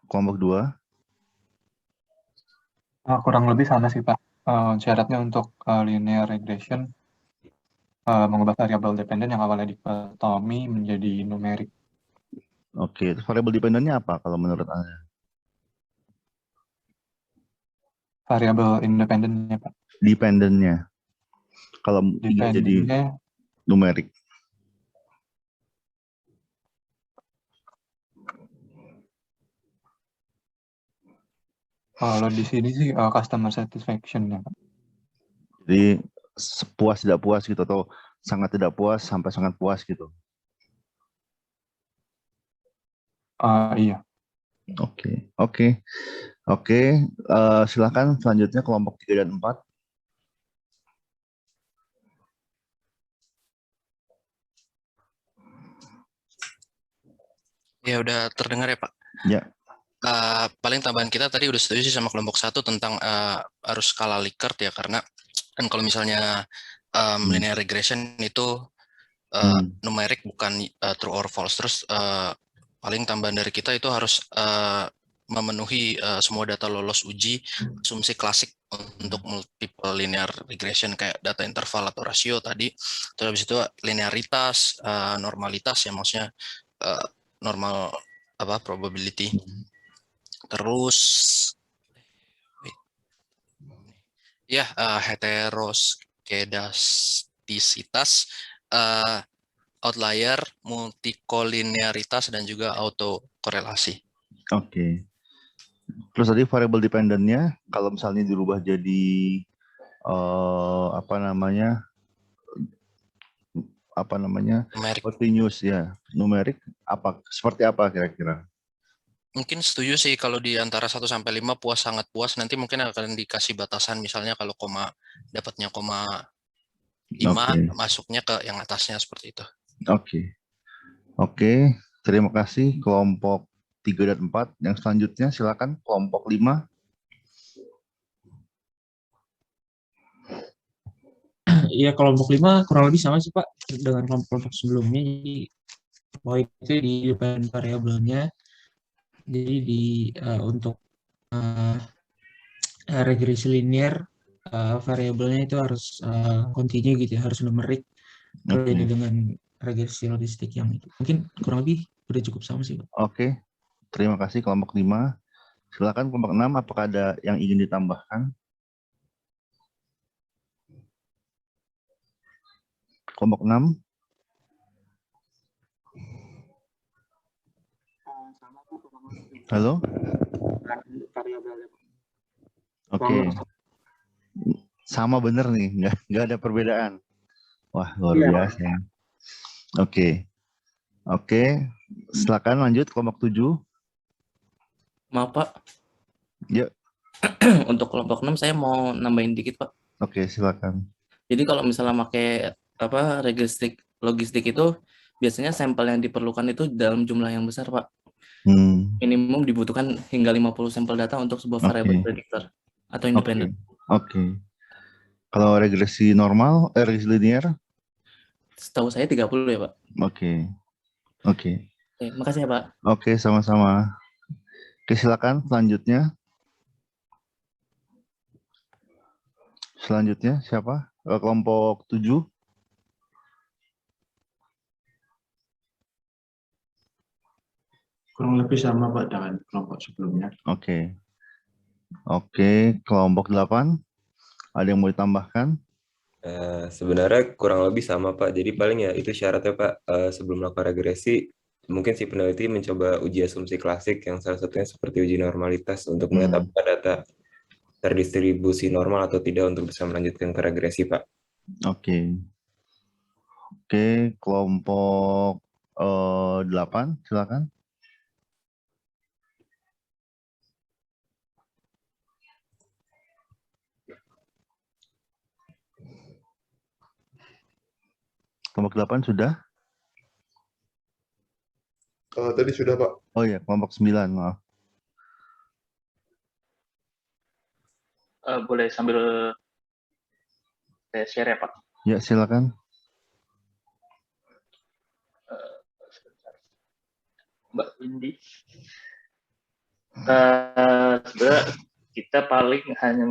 Kelompok 2. Kurang lebih sama sih, Pak. Syaratnya untuk linear regression mengubah variabel dependen yang awalnya dikotomi menjadi numerik. Oke, variabel dependennya apa kalau menurut Anda? Variabel independennya, Pak. Dependennya. Kalau jadi numerik. Kalau di sini sih customer satisfaction ya, Pak. Jadi puas tidak puas gitu atau sangat tidak puas sampai sangat puas gitu. Iya. Oke. Silakan selanjutnya kelompok 3 dan 4. Ya udah terdengar ya, Pak. Ya. Paling tambahan kita tadi udah setuju sih sama kelompok 1 tentang harus skala Likert ya, karena kan kalau misalnya linear regression itu numerik bukan true or false. Terus paling tambahan dari kita itu harus memenuhi semua data lolos uji asumsi klasik untuk multiple linear regression kayak data interval atau rasio tadi. Terus habis itu linearitas, normalitas ya, maksudnya normal probability. Terus ya heteroskedastisitas, outlier, multikolinearitas dan juga autokorelasi. Oke. Terus tadi variable dependent-nya kalau misalnya dirubah jadi apa namanya Numerik. continuous ya, numerik seperti apa kira-kira? Mungkin setuju sih kalau di antara 1 sampai 5 puas, sangat puas, nanti mungkin akan dikasih batasan, misalnya kalau dapatnya 0,5 masuknya ke yang atasnya seperti itu. Oke, terima kasih kelompok 3 dan 4. Yang selanjutnya silakan kelompok 5. Iya, kelompok 5 kurang lebih sama sih Pak dengan kelompok sebelumnya. Jadi itu di dependent variabelnya. Jadi untuk regresi linear variabelnya itu harus continue gitu ya, harus numerik. Kalau ini dengan regresi logistik yang itu. Mungkin kurang lebih udah cukup sama sih Pak. Oke, terima kasih kelompok 5. Silakan kelompok 6, apakah ada yang ingin ditambahkan? Kelompok 6. Halo? Oke. Sama bener nih, nggak ada perbedaan. Wah, luar biasa. Oke, silakan lanjut kelompok 7. Maaf Pak. Ya. Untuk kelompok 6 saya mau nambahin dikit Pak. Oke, silakan. Jadi kalau misalnya pakai regresi logistik itu biasanya sampel yang diperlukan itu dalam jumlah yang besar Pak. Minimum dibutuhkan hingga 50 sampel data untuk sebuah variabel prediktor atau independen. Oke. Kalau regresi normal, regresi linear? Setahu saya 30 ya Pak. Oke, makasih ya Pak. Oke, sama-sama. Oke, silakan selanjutnya. Selanjutnya siapa? Kelompok 7. Kurang lebih sama Pak dengan kelompok sebelumnya. Oke, kelompok 8. Ada yang mau ditambahkan? Sebenarnya kurang lebih sama Pak. Jadi paling ya itu syaratnya Pak, sebelum melakukan regresi, mungkin si peneliti mencoba uji asumsi klasik yang salah satunya seperti uji normalitas untuk melihat apakah data terdistribusi normal atau tidak untuk bisa melanjutkan ke regresi Pak. Oke, kelompok 8, silakan. Kelompok 8 sudah? Tadi sudah Pak. Oh iya, kelompok 9, maaf. Boleh sambil saya share ya Pak? Ya, silakan. Mbak Windy. Sebenarnya kita paling hanya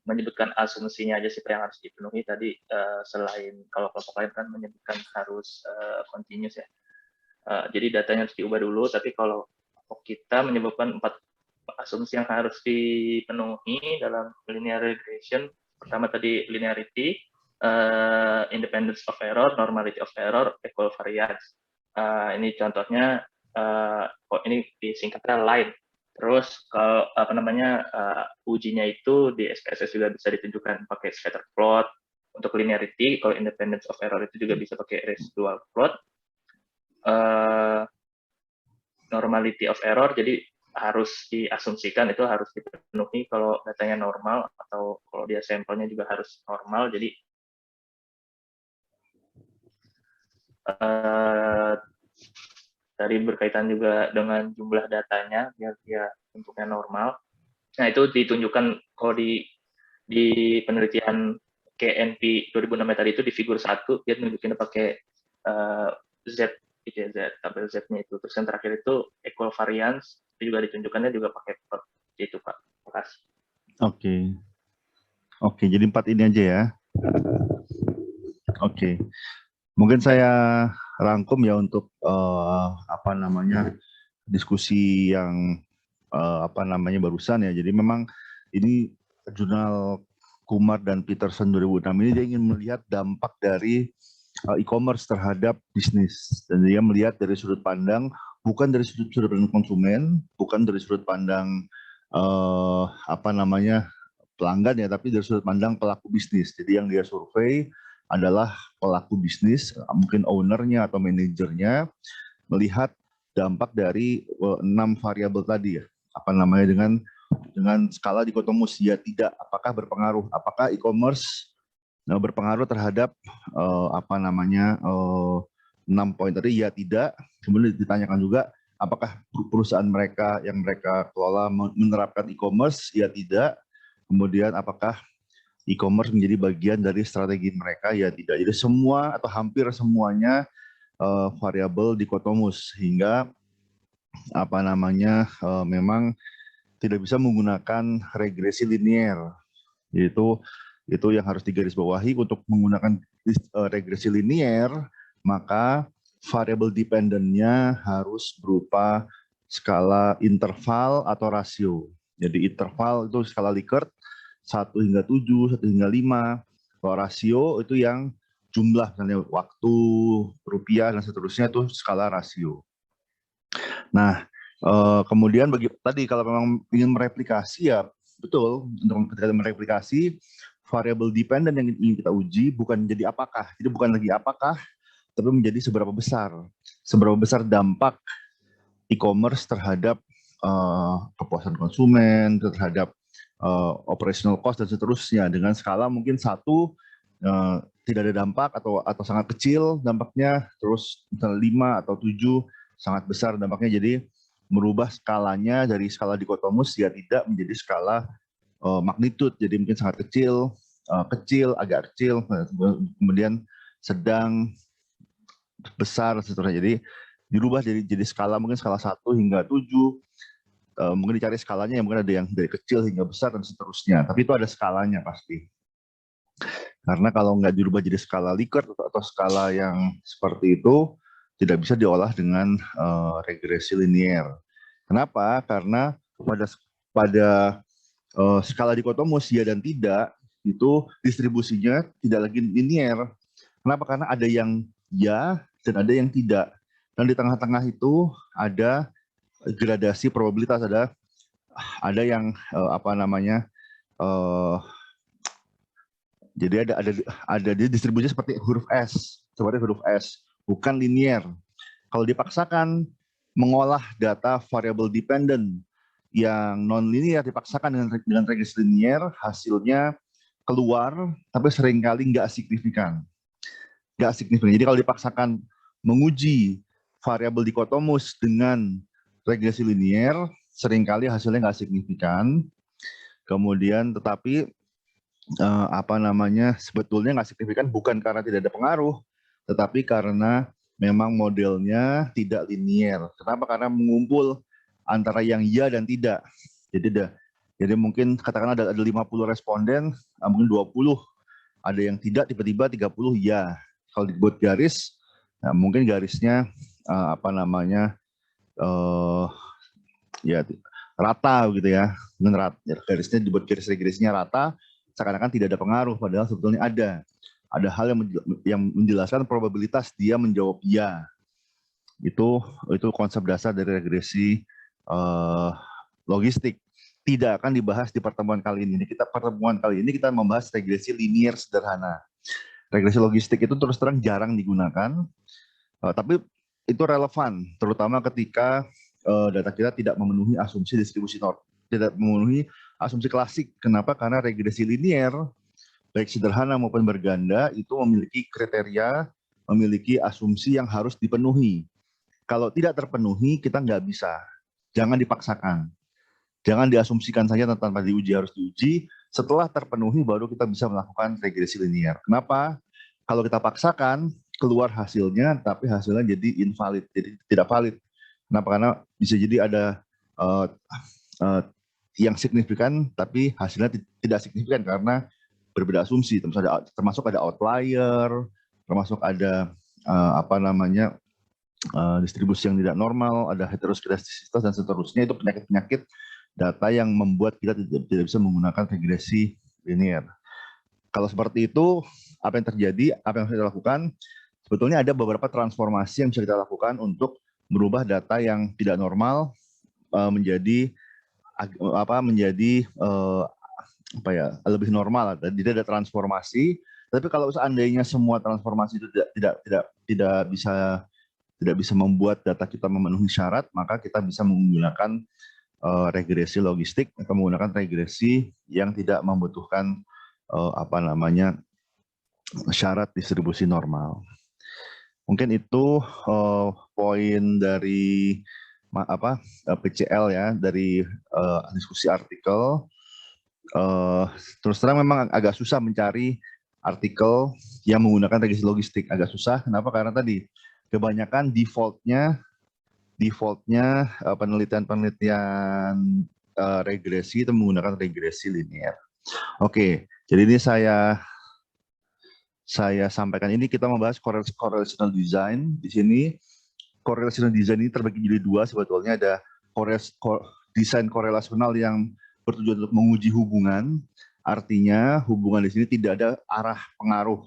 menyebutkan asumsinya aja sih yang harus dipenuhi tadi, selain kalau kelompok lain kan menyebutkan harus continuous ya. Jadi datanya harus diubah dulu, tapi kalau kita menyebutkan 4 asumsi yang harus dipenuhi dalam linear regression. Pertama tadi linearity, independence of error, normality of error, equal variance. Ini contohnya, ini disingkatnya line. Terus kalau ujinya itu di SPSS juga bisa ditunjukkan pakai scatter plot. Untuk linearity, kalau independence of error itu juga bisa pakai residual plot. Normality of error, jadi harus diasumsikan itu harus dipenuhi kalau datanya normal, atau kalau dia sampelnya juga harus normal. Jadi tadi berkaitan juga dengan jumlah datanya biar dia bentuknya normal. Nah, itu ditunjukkan kalau di penelitian KNP 2006 tadi itu di figur 1 dia tunjukin pakai Z gitu ya, Z, tabel Z-nya itu. Terus yang terakhir itu equal variance, itu juga ditunjukkannya juga pakai plot itu Pak. Terima kasih. Oke, jadi 4 ini aja ya. Oke. Mungkin saya rangkum ya untuk diskusi yang barusan ya. Jadi memang ini jurnal Kumar dan Peterson 2006 ini dia ingin melihat dampak dari e-commerce terhadap bisnis, dan dia melihat dari sudut pandang bukan dari sudut pandang konsumen, bukan dari sudut pandang apa namanya pelanggan ya, tapi dari sudut pandang pelaku bisnis. Jadi yang dia survei adalah pelaku bisnis, mungkin ownernya atau manajernya, melihat dampak dari 6 variabel tadi ya, apa namanya dengan skala dikotomus ya tidak, apakah berpengaruh, apakah e-commerce berpengaruh terhadap apa namanya 6 poin tadi ya tidak. Kemudian ditanyakan juga apakah perusahaan mereka yang mereka kelola menerapkan e-commerce ya tidak. Kemudian apakah e-commerce menjadi bagian dari strategi mereka ya tidak. Jadi semua atau hampir semuanya variabel dikotomus, sehingga apa namanya memang tidak bisa menggunakan regresi linear. Itu yang harus digarisbawahi. Untuk menggunakan regresi linear, maka variabel dependent-nya harus berupa skala interval atau rasio. Jadi interval itu skala Likert 1 hingga 7, 1 hingga 5. Kalau rasio itu yang jumlah, misalnya waktu, rupiah, dan seterusnya, itu skala rasio. Nah, kemudian tadi kalau memang ingin mereplikasi ya betul, untuk ketika mereplikasi, variabel dependent yang ingin kita uji bukan menjadi apakah, jadi bukan lagi apakah, tapi menjadi seberapa besar dampak e-commerce terhadap kepuasan konsumen, terhadap operational cost dan seterusnya, dengan skala mungkin 1 tidak ada dampak atau sangat kecil dampaknya, terus misalnya 5 atau 7 sangat besar dampaknya. Jadi merubah skalanya dari skala dikotomus ya tidak menjadi skala magnitude, jadi mungkin sangat kecil, agak kecil, kemudian sedang, besar, seterusnya. Jadi dirubah jadi skala, mungkin skala 1 hingga 7, mungkin dicari skalanya yang mungkin ada yang dari kecil hingga besar dan seterusnya, tapi itu ada skalanya pasti. Karena kalau nggak dirubah jadi skala Likert atau skala yang seperti itu, tidak bisa diolah dengan regresi linear. Kenapa? Karena pada skala dikotomus ya dan tidak, itu distribusinya tidak lagi linear. Kenapa? Karena ada yang ya dan ada yang tidak. Dan di tengah-tengah itu ada gradasi probabilitas, ada yang apa namanya jadi ada distribusi seperti huruf S, bukan linear. Kalau dipaksakan mengolah data variabel dependent yang non linear, dipaksakan dengan regresi linear, hasilnya keluar tapi seringkali nggak signifikan. Jadi kalau dipaksakan menguji variabel dikotomus dengan regresi linear, seringkali hasilnya nggak signifikan. Kemudian tetapi apa namanya sebetulnya nggak signifikan bukan karena tidak ada pengaruh, tetapi karena memang modelnya tidak linear. Kenapa? Karena mengumpul antara yang ya dan tidak. Jadi mungkin katakanlah ada 50 responden, mungkin 20 ada yang tidak, tiba-tiba 30 ya. Kalau dibuat garis, nah mungkin garisnya apa namanya ya rata gitu ya. Garisnya dibuat garis regresinya rata, seakan-akan tidak ada pengaruh, padahal sebetulnya ada hal yang menjelaskan probabilitas dia menjawab ya. Itu konsep dasar dari regresi logistik. Tidak akan dibahas di pertemuan kali ini. Pertemuan kali ini kita membahas regresi linear sederhana. Regresi logistik itu terus terang jarang digunakan, tapi itu relevan, terutama ketika data kita tidak memenuhi asumsi distribusi tidak memenuhi asumsi klasik. Kenapa? Karena regresi linear, baik sederhana maupun berganda, itu memiliki kriteria, memiliki asumsi yang harus dipenuhi. Kalau tidak terpenuhi, kita nggak bisa. Jangan dipaksakan. Jangan diasumsikan saja tanpa diuji, harus diuji. Setelah terpenuhi, baru kita bisa melakukan regresi linear. Kenapa? Kalau kita paksakan, keluar hasilnya, tapi hasilnya jadi invalid, jadi tidak valid. Kenapa? Karena bisa jadi ada yang signifikan, tapi hasilnya tidak signifikan karena berbeda asumsi. Termasuk ada outlier, termasuk ada apa namanya distribusi yang tidak normal, ada heteroskedastisitas dan seterusnya. Itu penyakit-penyakit data yang membuat kita tidak bisa menggunakan regresi linear. Kalau seperti itu, apa yang terjadi, apa yang harus kita lakukan? Sebetulnya ada beberapa transformasi yang bisa kita lakukan untuk merubah data yang tidak normal menjadi menjadi lebih normal, tidak ada transformasi. Tapi kalau seandainya semua transformasi itu tidak bisa membuat data kita memenuhi syarat, maka kita bisa menggunakan regresi logistik atau menggunakan regresi yang tidak membutuhkan syarat distribusi normal. Mungkin itu poin dari PCL ya, dari diskusi artikel. Terus terang memang agak susah mencari artikel yang menggunakan regresi logistik, agak susah. Kenapa? Karena tadi kebanyakan defaultnya penelitian regresi itu menggunakan regresi linear. Oke, jadi ini saya sampaikan, ini kita membahas correlational design. Di sini correlational design ini terbagi jadi dua sebetulnya, ada desain korelasional yang bertujuan untuk menguji hubungan. Artinya hubungan di sini tidak ada arah pengaruh.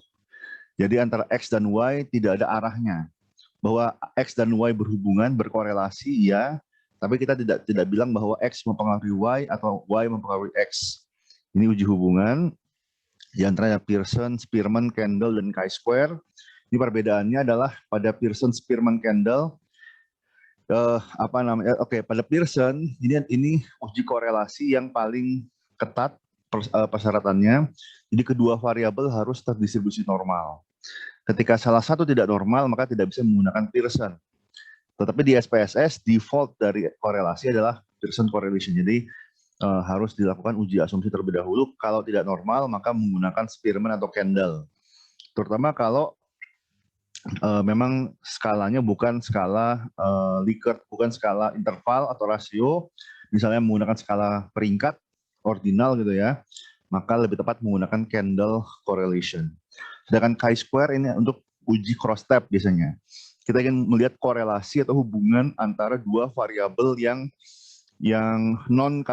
Jadi antara X dan Y tidak ada arahnya. Bahwa X dan Y berhubungan, berkorelasi, ya. Tapi kita tidak bilang bahwa X mempengaruhi Y atau Y mempengaruhi X. Ini uji hubungan di antara Pearson, Spearman, Kendall, dan chi-square. Ini perbedaannya adalah pada Pearson, Spearman, Kendall. Pada Pearson ini uji korelasi yang paling ketat persyaratannya. Jadi kedua variabel harus terdistribusi normal. Ketika salah satu tidak normal, maka tidak bisa menggunakan Pearson. Tetapi di SPSS, default dari korelasi adalah Pearson correlation. Jadi harus dilakukan uji asumsi terlebih dahulu. Kalau tidak normal, maka menggunakan Spearman atau Kendall. Terutama kalau memang skalanya bukan skala Likert, bukan skala interval atau rasio, misalnya menggunakan skala peringkat, ordinal gitu ya, maka lebih tepat menggunakan Kendall correlation. Sedangkan chi-square ini untuk uji cross step biasanya. Kita ingin melihat korelasi atau hubungan antara dua variabel yang non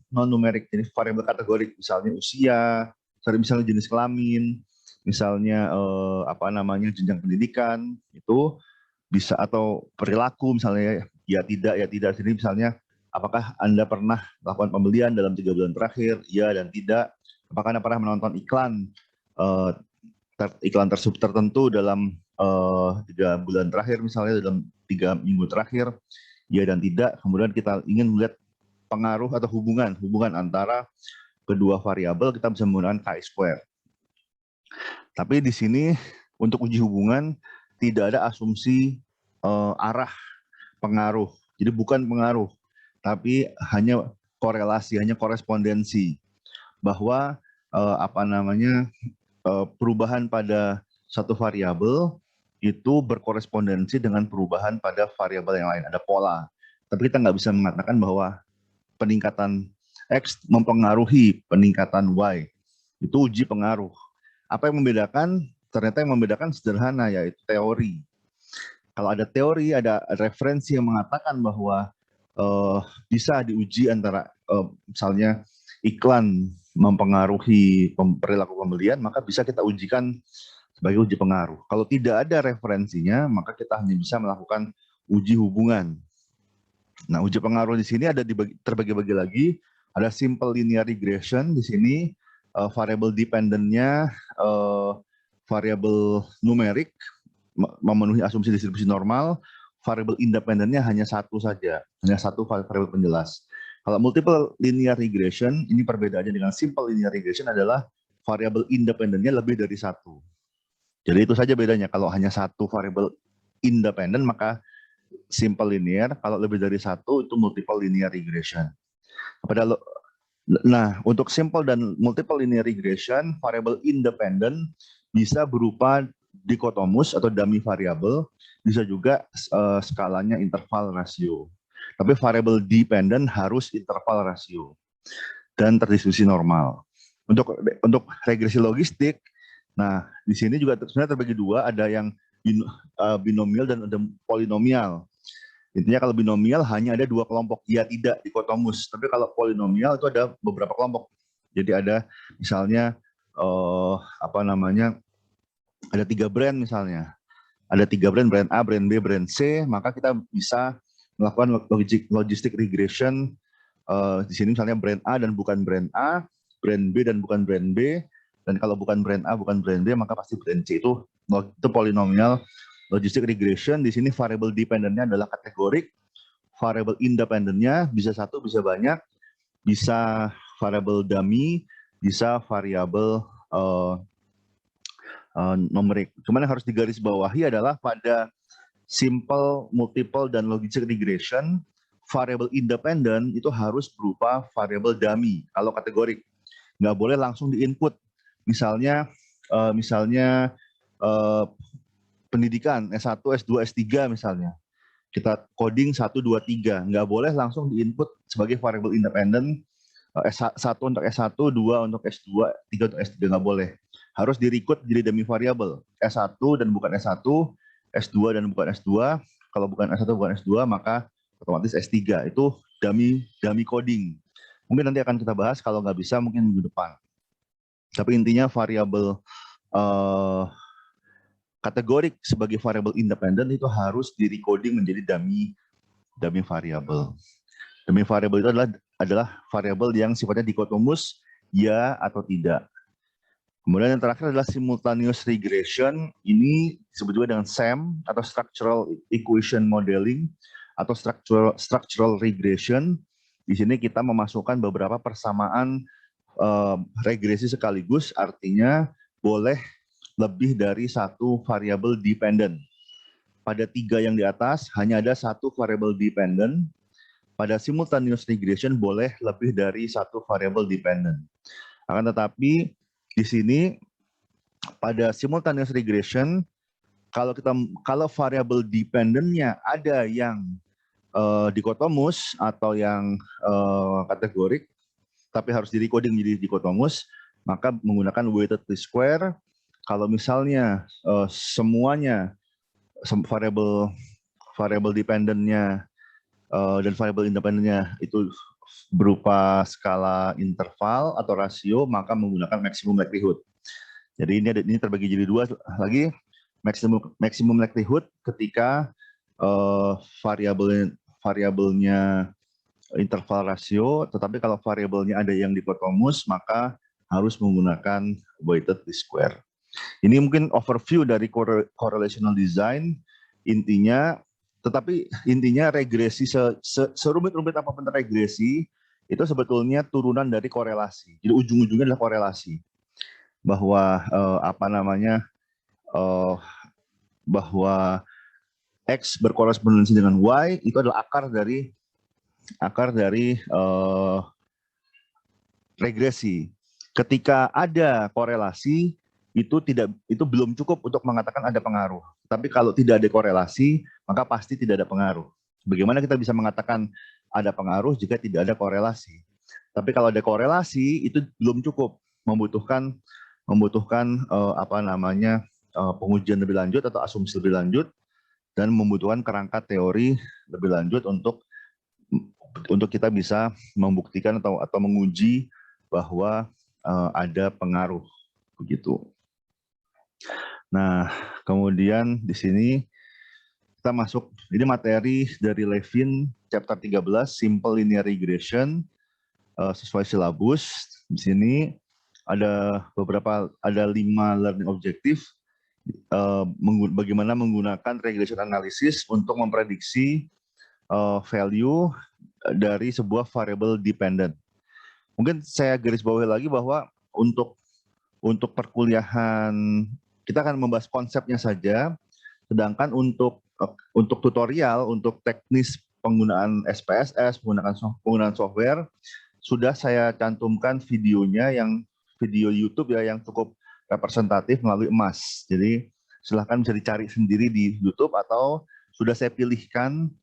numerik, jadi variabel kategorik, misalnya usia, misalnya jenis kelamin, misalnya jenjang pendidikan, itu bisa, atau perilaku misalnya ya tidak. Jadi misalnya apakah Anda pernah melakukan pembelian dalam 3 bulan terakhir, ya dan tidak. Apakah Anda pernah menonton iklan tersebut tertentu dalam 3 bulan terakhir, misalnya dalam 3 minggu terakhir, ya dan tidak. Kemudian kita ingin melihat pengaruh atau hubungan antara kedua variabel, kita bisa menggunakan chi-square. Tapi di sini untuk uji hubungan tidak ada asumsi arah pengaruh. Jadi bukan pengaruh, tapi hanya korelasi, hanya korespondensi. Bahwa perubahan pada satu variabel itu berkorespondensi dengan perubahan pada variabel yang lain, ada pola. Tapi kita nggak bisa mengatakan bahwa peningkatan X mempengaruhi peningkatan Y. Itu uji pengaruh. Apa yang membedakan? Ternyata yang membedakan sederhana, yaitu teori. Kalau ada teori, ada referensi yang mengatakan bahwa bisa diuji antara misalnya iklan mempengaruhi perilaku pembelian, maka bisa kita ujikan sebagai uji pengaruh. Kalau tidak ada referensinya, maka kita hanya bisa melakukan uji hubungan. Nah, uji pengaruh di sini ada terbagi-bagi lagi. Ada simple linear regression di sini, variable dependent-nya variable numerik, memenuhi asumsi distribusi normal. Variable independent-nya hanya satu saja, hanya satu variable penjelas. Kalau multiple linear regression, ini perbedaannya dengan simple linear regression adalah variable independent-nya lebih dari satu. Jadi itu saja bedanya. Kalau hanya satu variable independent, maka simple linear. Kalau lebih dari satu, itu multiple linear regression. Nah, untuk simple dan multiple linear regression, variable independent bisa berupa dikotomus atau dummy variable, bisa juga skalanya interval rasio. Tapi variable dependent harus interval rasio dan terdistribusi normal. Untuk regresi logistik, nah di sini juga sebenarnya terbagi dua, ada yang binomial dan ada polinomial. Intinya kalau binomial hanya ada dua kelompok, ya tidak dikotomus. Tapi kalau polinomial itu ada beberapa kelompok. Jadi ada misalnya ada 3 brand misalnya. Ada 3 brand A, brand B, brand C, maka kita bisa melakukan logistic regression di sini misalnya brand A dan bukan brand A, brand B dan bukan brand B, dan kalau bukan brand A bukan brand B maka pasti brand C. Itu polinomial logistic regression. Di sini variable dependent-nya adalah kategorik, variable independent-nya bisa satu bisa banyak, bisa variable dummy, bisa variable numerik. Cuman yang harus digarisbawahi adalah pada simple, multiple, dan logistic regression, variable independent itu harus berupa variable dummy. Kalau kategorik, nggak boleh langsung di-input. Misalnya pendidikan S1, S2, S3 misalnya. Kita coding 1, 2, 3. Nggak boleh langsung di-input sebagai variable independent. S1 untuk S1, 2 untuk S2, 3 untuk S3, nggak boleh. Harus di-recode jadi dummy variable. S1 dan bukan S1, S2 dan bukan S2. Kalau bukan S1 bukan S2, maka otomatis S3. Itu dummy coding. Mungkin nanti akan kita bahas, kalau nggak bisa mungkin minggu depan. Tapi intinya variable kategorik sebagai variable independent itu harus di-recoding menjadi dummy variable. Dummy variable itu adalah variable yang sifatnya dikotomus, ya atau tidak. Kemudian yang terakhir adalah simultaneous regression. Ini disebut juga dengan SEM atau structural equation modeling atau structural regression. Di sini kita memasukkan beberapa persamaan regresi sekaligus, artinya boleh lebih dari satu variable dependent. Pada 3 yang di atas hanya ada satu variable dependent. Pada simultaneous regression boleh lebih dari satu variable dependent. Akan tetapi di sini pada simultaneous regression kalau variable dependent-nya ada yang dikotomus atau yang kategorik, tapi harus di-recoding menjadi dikotomus, maka menggunakan weighted least square. Kalau misalnya semuanya variable dependent-nya dan variable independent-nya itu berupa skala interval atau rasio, maka menggunakan maximum likelihood. Jadi ini terbagi jadi 2 lagi, maximum likelihood ketika variabelnya interval rasio, tetapi kalau variabelnya ada yang dikotomus, maka harus menggunakan weighted least square. Ini mungkin overview dari correlational design. Intinya regresi serumit-rumit apapun regresi itu sebetulnya turunan dari korelasi. Jadi ujung-ujungnya adalah korelasi. Bahwa bahwa X berkorespondensi dengan Y itu adalah akar dari regresi. Ketika ada korelasi itu belum cukup untuk mengatakan ada pengaruh. Tapi kalau tidak ada korelasi, maka pasti tidak ada pengaruh. Bagaimana kita bisa mengatakan ada pengaruh jika tidak ada korelasi? Tapi kalau ada korelasi itu belum cukup, membutuhkan pengujian lebih lanjut atau asumsi lebih lanjut, dan membutuhkan kerangka teori lebih lanjut untuk kita bisa membuktikan atau menguji bahwa ada pengaruh begitu. Nah, kemudian di sini kita masuk, ini materi dari Levin chapter 13 simple linear regression sesuai silabus. Di sini ada 5 learning objective. Bagaimana menggunakan regression analysis untuk memprediksi value dari sebuah variable dependent. Mungkin saya garis bawahi lagi bahwa untuk perkuliahan kita akan membahas konsepnya saja, sedangkan untuk tutorial, untuk teknis penggunaan SPSS, penggunaan software, sudah saya cantumkan videonya, yang video YouTube ya, yang cukup representatif melalui EMAS. Jadi silahkan bisa dicari sendiri di YouTube, atau sudah saya pilihkan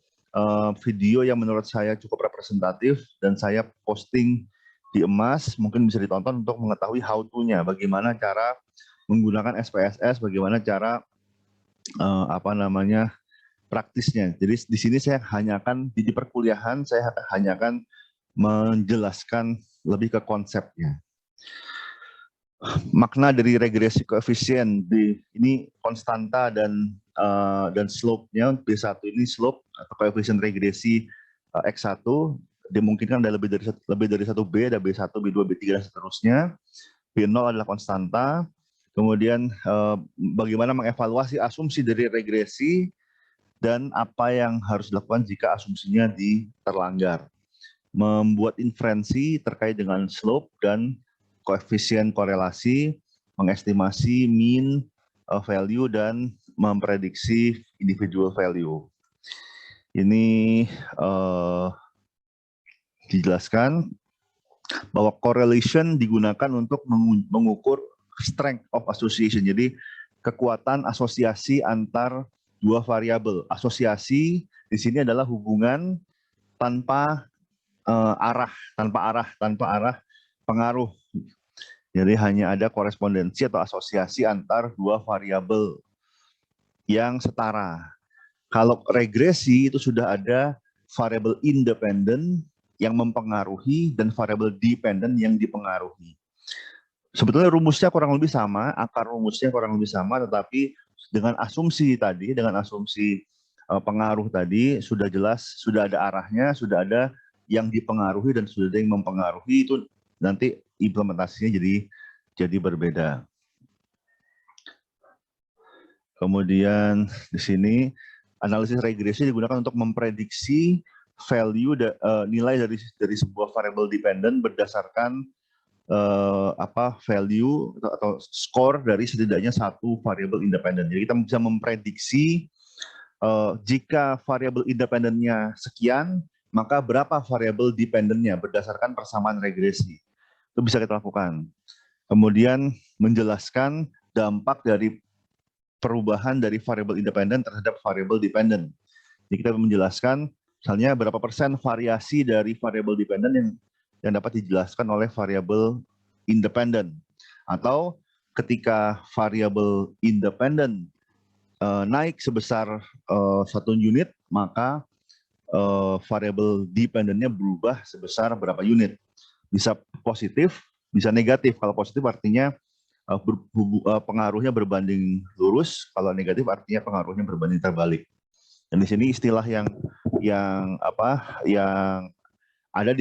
video yang menurut saya cukup representatif dan saya posting di EMAS, mungkin bisa ditonton untuk mengetahui how to-nya, bagaimana cara menggunakan SPSS, bagaimana cara praktisnya. Jadi di sini saya hanya akan di perkuliahan saya hanya akan menjelaskan lebih ke konsepnya. Makna dari regresi koefisien ini konstanta dan slope-nya. B1 ini slope atau koefisien regresi X1, dimungkinkan ada lebih dari satu B, ada B1, B2, B3 dan seterusnya. B0 adalah konstanta. Kemudian bagaimana mengevaluasi asumsi dari regresi dan apa yang harus dilakukan jika asumsinya terlanggar. Membuat inferensi terkait dengan slope dan koefisien korelasi, mengestimasi mean value dan memprediksi individual value. Ini dijelaskan bahwa correlation digunakan untuk mengukur strength of association. Jadi kekuatan asosiasi antar dua variabel. Asosiasi di sini adalah hubungan tanpa arah pengaruh. Jadi hanya ada korespondensi atau asosiasi antar dua variabel yang setara. Kalau regresi itu sudah ada variabel independen yang mempengaruhi dan variabel dependen yang dipengaruhi. Sebetulnya rumusnya kurang lebih sama, akar rumusnya kurang lebih sama, tetapi dengan asumsi tadi, dengan asumsi pengaruh tadi sudah jelas, sudah ada arahnya, sudah ada yang dipengaruhi dan sudah ada yang mempengaruhi, itu nanti implementasinya jadi berbeda. Kemudian di sini analisis regresi digunakan untuk memprediksi value nilai dari sebuah variable dependent berdasarkan value atau skor dari setidaknya satu variable independen. Jadi kita bisa memprediksi jika variable independennya sekian, maka berapa variable dependennya berdasarkan persamaan regresi. Itu bisa kita lakukan. Kemudian menjelaskan dampak dari perubahan dari variable independen terhadap variable dependent. Jadi kita menjelaskan misalnya berapa persen variasi dari variable dependent yang dapat dijelaskan oleh variable independent. Atau ketika variable independent naik sebesar 1 unit, maka variable dependentnya berubah sebesar berapa unit. Bisa positif, bisa negatif. Kalau positif artinya pengaruhnya berbanding lurus, kalau negatif artinya pengaruhnya berbanding terbalik. Dan di sini istilah yang ada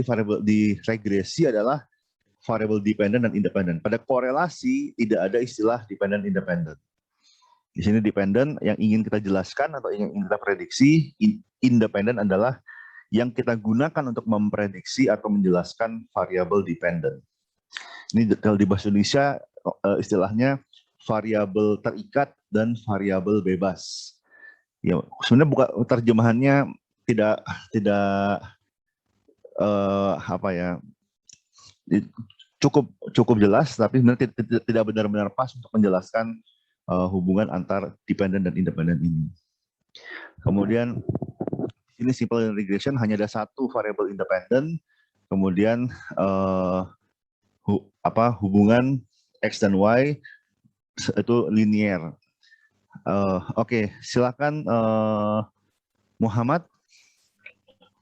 di regresi adalah variable dependent dan independent. Pada korelasi tidak ada istilah dependent independent. Di sini dependent yang ingin kita jelaskan atau yang ingin kita prediksi, independent adalah yang kita gunakan untuk memprediksi atau menjelaskan variable dependent. Ini kalau di bahasa Indonesia istilahnya variabel terikat dan variabel bebas. Ya, sebenarnya bukan terjemahannya tidak cukup jelas, tapi sebenarnya tidak benar-benar pas untuk menjelaskan hubungan antar dependent dan independent ini. Kemudian ini simple regression hanya ada satu variabel independent, kemudian hubungan X dan Y itu linear. Oke, silakan Muhammad.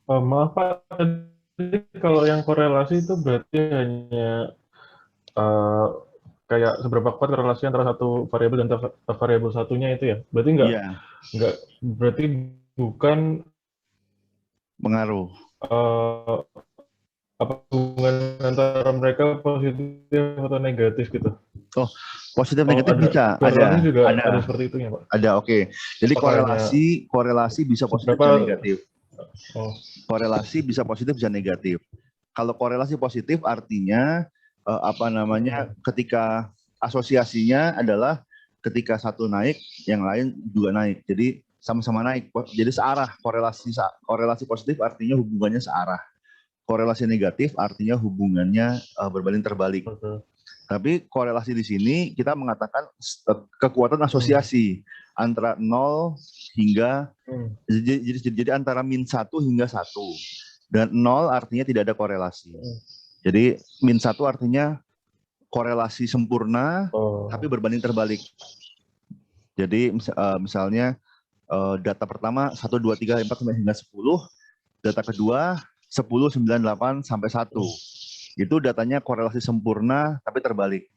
Maaf Pak, kalau yang korelasi itu berarti hanya kayak seberapa kuat korelasi antara satu variabel dan variabel satunya itu ya? Berarti enggak berarti bukan pengaruh. Apa hubungan antara mereka positif atau negatif gitu? Oh, positif negatif bisa ada seperti itu ya Pak? Ada, oke. Jadi korelasi bisa positif bisa negatif. Korelasi bisa positif bisa negatif. Kalau korelasi positif artinya ketika asosiasinya adalah ketika satu naik, yang lain juga naik. Jadi sama-sama naik. Jadi searah. Korelasi positif artinya hubungannya searah. Korelasi negatif artinya hubungannya berbanding terbalik. Tapi korelasi di sini kita mengatakan kekuatan asosiasi antara 0 hingga jadi antara -1 hingga 1. Dan 0 artinya tidak ada korelasi. Jadi -1 artinya korelasi sempurna tapi berbanding terbalik. Jadi misalnya data pertama 1 2 3 4 sampai hingga 10, data kedua 10 9 8 sampai 1. Itu datanya korelasi sempurna tapi terbalik.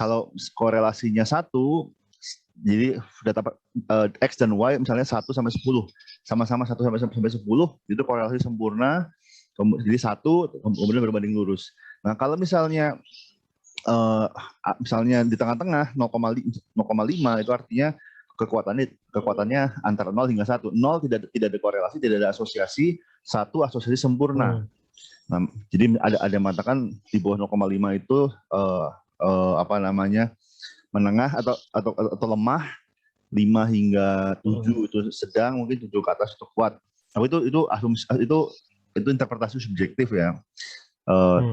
Kalau korelasinya 1, jadi data X dan Y misalnya 1 sampai 10, sama-sama 1 sampai 10, itu korelasi sempurna, jadi 1 kemudian berbanding lurus. Nah kalau misalnya di tengah-tengah 0,5 itu artinya kekuatannya antara 0 hingga 1. 0 tidak ada korelasi, tidak ada asosiasi, 1 asosiasi sempurna. Nah, jadi ada mengatakan di bawah 0,5 itu menengah atau lemah, 5 hingga 7 itu sedang, mungkin 7 ke atas itu kuat. Tapi itu interpretasi subjektif ya.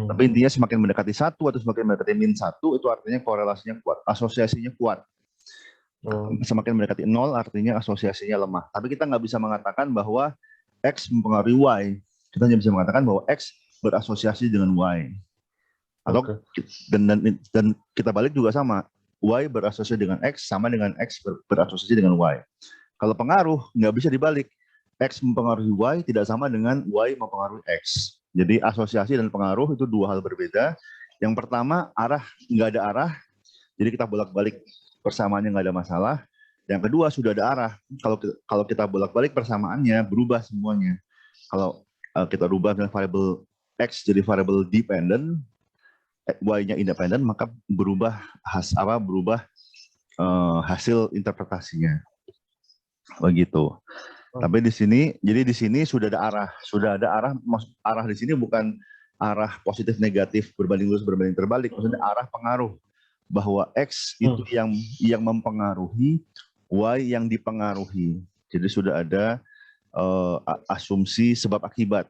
Tapi intinya semakin mendekati 1 atau semakin mendekati -1 itu artinya korelasinya kuat, asosiasinya kuat. Semakin mendekati 0 artinya asosiasinya lemah. Tapi kita nggak bisa mengatakan bahwa X mempengaruhi Y. Kita hanya bisa mengatakan bahwa X berasosiasi dengan Y. Atau dan kita balik juga sama. Y berasosiasi dengan X sama dengan X berasosiasi dengan Y. Kalau pengaruh nggak bisa dibalik. X mempengaruhi Y tidak sama dengan Y mempengaruhi X. Jadi asosiasi dan pengaruh itu 2 hal berbeda. Yang pertama nggak ada arah. Jadi kita bolak-balik persamaannya nggak ada masalah. Yang kedua sudah ada arah. Kalau kita bolak-balik persamaannya berubah semuanya. Kalau kita rubah dengan variabel X jadi variabel dependent, Y-nya independent, maka berubah hasil interpretasinya. Begitu. Tapi di sini sudah ada arah. Arah di sini bukan arah positif negatif berbanding lurus berbanding terbalik, maksudnya arah pengaruh bahwa X itu yang mempengaruhi, Y yang dipengaruhi. Jadi sudah ada asumsi sebab akibat.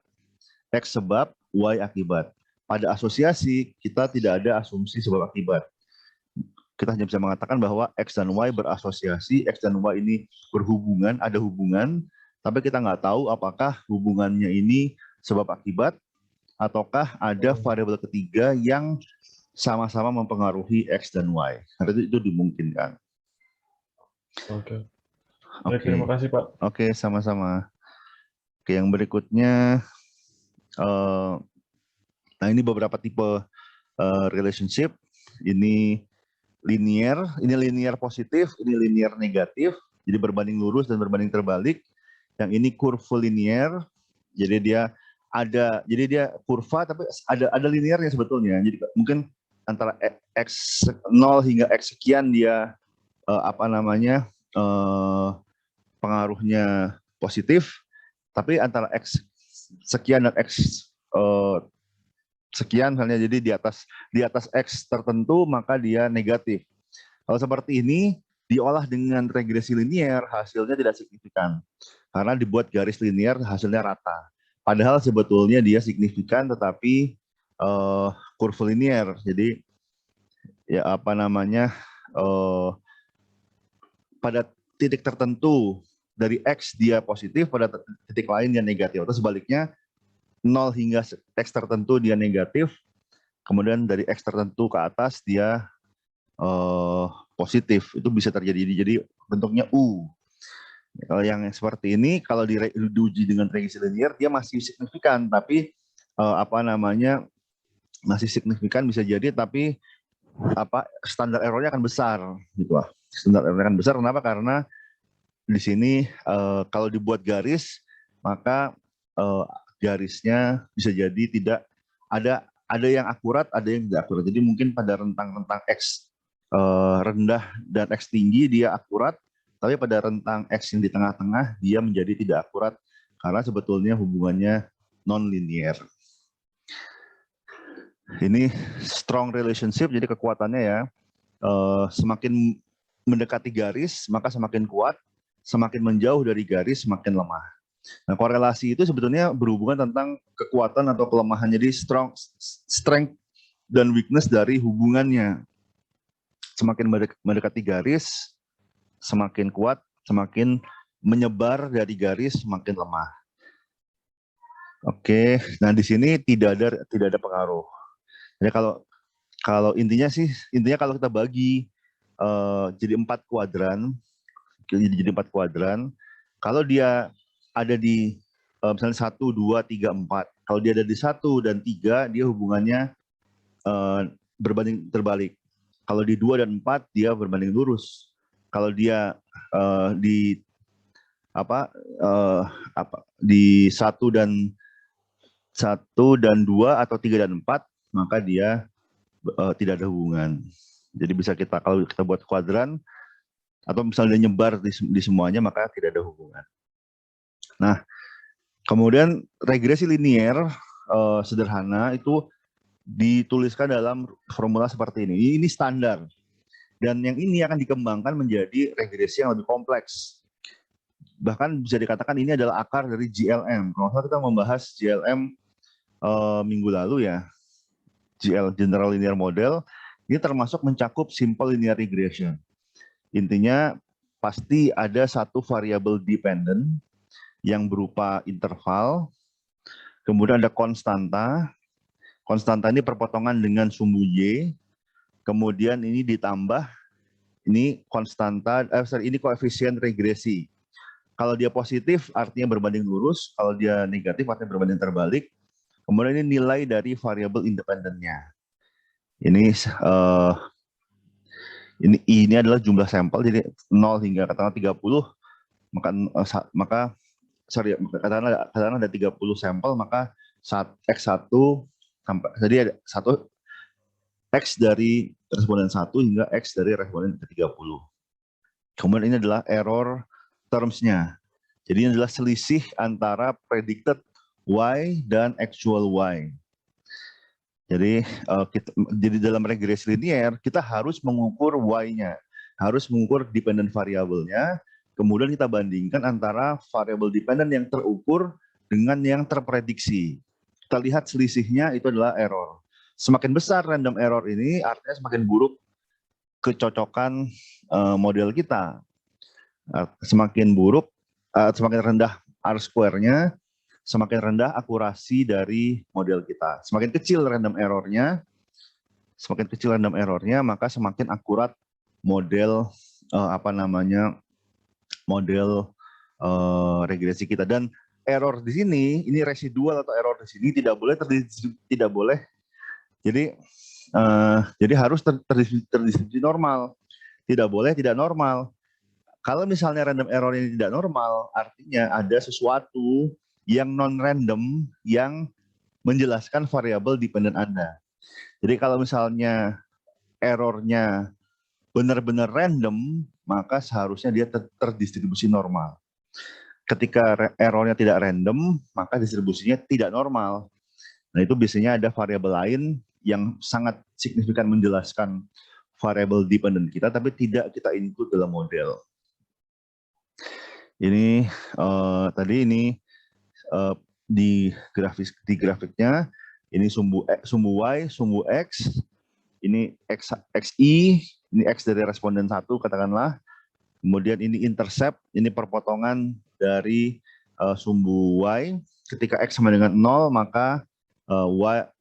X sebab, Y akibat. Pada asosiasi kita tidak ada asumsi sebab akibat. Kita hanya bisa mengatakan bahwa X dan Y berasosiasi, X dan Y ini berhubungan, ada hubungan, tapi kita nggak tahu apakah hubungannya ini sebab akibat, ataukah ada variabel ketiga yang sama-sama mempengaruhi X dan Y. Karena itu dimungkinkan. Oke. Terima kasih, Pak. Oke, sama-sama. Oke, yang berikutnya, nah ini beberapa tipe relationship. Ini linear positif, ini linear negatif, jadi berbanding lurus dan berbanding terbalik. Yang ini curvilinear, jadi dia kurva tapi ada linearnya sebetulnya. Jadi mungkin antara x 0 hingga x sekian dia pengaruhnya positif, tapi antara x sekian dan x sekian misalnya, jadi di atas X tertentu maka dia negatif. Kalau seperti ini diolah dengan regresi linear, hasilnya tidak signifikan karena dibuat garis linear hasilnya rata. Padahal sebetulnya dia signifikan tetapi curvilinear. Jadi ya pada titik tertentu dari X dia positif, pada titik lain dia negatif, atau sebaliknya 0 hingga X tertentu dia negatif, kemudian dari X tertentu ke atas dia positif. Itu bisa terjadi, jadi bentuknya U. Kalau yang seperti ini, kalau diuji dengan regresi linear, dia masih signifikan, tapi masih signifikan bisa jadi, tapi standar errornya akan besar, gitu lah. Standar errornya akan besar, kenapa? Karena di sini kalau dibuat garis, maka garisnya bisa jadi tidak ada yang akurat, ada yang tidak akurat. Jadi mungkin pada rentang X rendah dan X tinggi dia akurat, tapi pada rentang X yang di tengah-tengah dia menjadi tidak akurat karena sebetulnya hubungannya non-linear. Ini strong relationship, jadi kekuatannya ya semakin mendekati garis maka semakin kuat, semakin menjauh dari garis semakin lemah. Nah, korelasi itu sebetulnya berhubungan tentang kekuatan atau kelemahan. Jadi strength dan weakness dari hubungannya. Semakin mendekati garis, semakin kuat, semakin menyebar dari garis, semakin lemah. Oke, nah di sini tidak ada pengaruh. Jadi kalau intinya kalau kita bagi jadi 4 kuadran, kalau dia ada di misalnya 1, 2, 3, 4. Kalau dia ada di 1 dan 3, dia hubungannya berbanding terbalik. Kalau di 2 dan 4, dia berbanding lurus. Kalau dia di 1 dan 1 dan 2 atau 3 dan 4, maka dia tidak ada hubungan. Jadi bisa kita, kalau kita buat kuadran, atau misalnya nyebar di semuanya, maka tidak ada hubungan. Nah, kemudian regresi linier sederhana itu dituliskan dalam formula seperti ini. Ini standar. Dan yang ini akan dikembangkan menjadi regresi yang lebih kompleks. Bahkan bisa dikatakan ini adalah akar dari GLM. Kalau kita membahas GLM minggu lalu ya, General Linear Model, ini termasuk mencakup simple linear regression. Intinya pasti ada satu variabel dependent yang berupa interval, kemudian ada konstanta. Konstanta ini perpotongan dengan sumbu Y, kemudian ini ditambah, ini konstanta, ini koefisien regresi. Kalau dia positif artinya berbanding lurus, kalau dia negatif artinya berbanding terbalik. Kemudian ini nilai dari variabel independennya. Ini adalah jumlah sampel, jadi 0 hingga katakanlah 30, katakanlah ada 30 sampel, maka X1 sampai, jadi ada 1 X dari responden 1 hingga X dari responden ke-30. Kemudian ini adalah error terms-nya. Jadi ini adalah selisih antara predicted Y dan actual Y. Jadi dalam regresi linear kita harus mengukur Y-nya, harus mengukur dependent variabelnya, kemudian kita bandingkan antara variabel dependent yang terukur dengan yang terprediksi. Kita lihat selisihnya itu adalah error. Semakin besar random error ini artinya semakin buruk kecocokan model kita. Semakin buruk, semakin rendah R-square-nya, semakin rendah akurasi dari model kita. Semakin kecil random error-nya, maka semakin akurat model model regresi kita. Dan error di sini, ini residual atau error di sini tidak boleh. Jadi harus terdistribusi normal. Tidak boleh tidak normal. Kalau misalnya random error ini tidak normal, artinya ada sesuatu yang non-random yang menjelaskan variabel dependent Anda. Jadi kalau misalnya errornya benar-benar random, maka seharusnya dia terdistribusi normal. Ketika errornya tidak random, maka distribusinya tidak normal. Nah itu biasanya ada variabel lain yang sangat signifikan menjelaskan variabel dependent kita, tapi tidak kita include dalam model. Ini tadi ini di grafiknya ini sumbu Y, sumbu X, ini XI, ini X dari responden 1 katakanlah. Kemudian ini intercept, ini perpotongan dari sumbu Y. Ketika X sama dengan 0, maka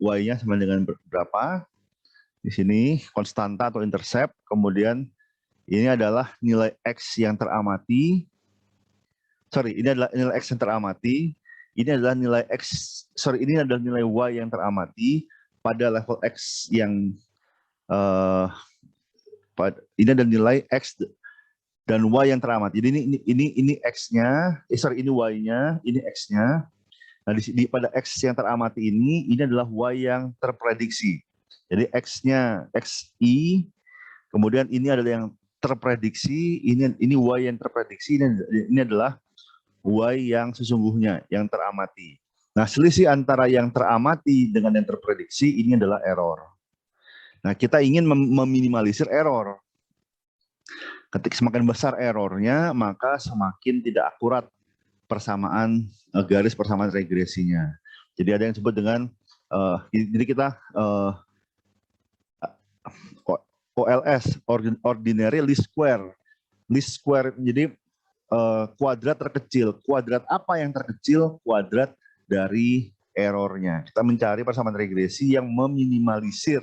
Y-nya sama dengan berapa? Di sini konstanta atau intercept. Kemudian ini adalah nilai X yang teramati. Ini adalah nilai X yang teramati. Ini adalah nilai ini adalah nilai Y yang teramati pada level X yang ini adalah nilai X dan Y yang teramati. Jadi ini X-nya, ini Y-nya, ini X-nya. Nah pada X yang teramati ini adalah Y yang terprediksi. Jadi X-nya XI, kemudian ini adalah yang terprediksi, ini Y yang terprediksi, ini adalah Y yang sesungguhnya, yang teramati. Nah, selisih antara yang teramati dengan yang terprediksi ini adalah error. Nah, kita ingin meminimalisir error. Ketika semakin besar errornya, maka semakin tidak akurat persamaan garis persamaan regresinya. Jadi ada yang disebut dengan jadi kita OLS, ordinary least square. Least square, jadi kuadrat terkecil. Kuadrat apa yang terkecil? Kuadrat dari errornya. Kita mencari persamaan regresi yang meminimalisir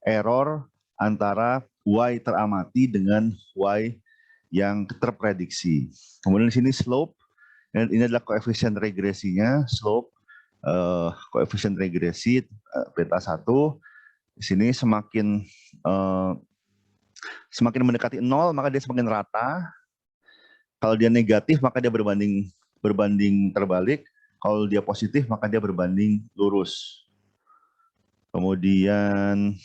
error antara Y teramati dengan Y yang terprediksi. Kemudian di sini slope, dan ini adalah koefisien regresinya, slope, koefisien regresi beta 1. Di sini semakin mendekati 0, maka dia semakin rata. Kalau dia negatif, maka dia berbanding terbalik. Kalau dia positif, maka dia berbanding lurus. Kemudian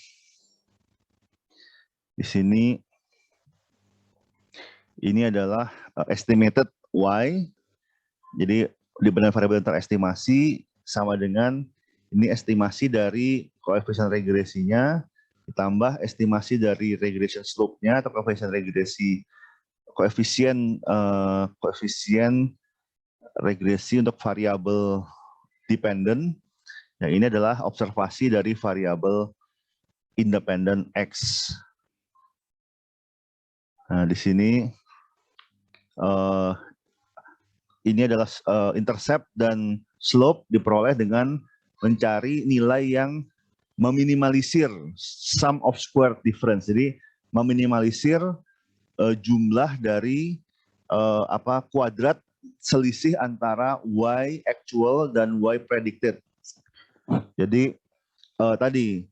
di sini ini adalah estimated Y. Jadi dibanding variabel yang terestimasi sama dengan ini estimasi dari koefisien regresinya ditambah estimasi dari regression slope-nya atau koefisien regresi koefisien regresi untuk variabel dependent. Yang ini adalah observasi dari variabel independent X. Nah, di sini ini adalah intercept dan slope diperoleh dengan mencari nilai yang meminimalisir sum of square difference. Jadi meminimalisir jumlah dari kuadrat selisih antara Y actual dan Y predicted. Jadi tadi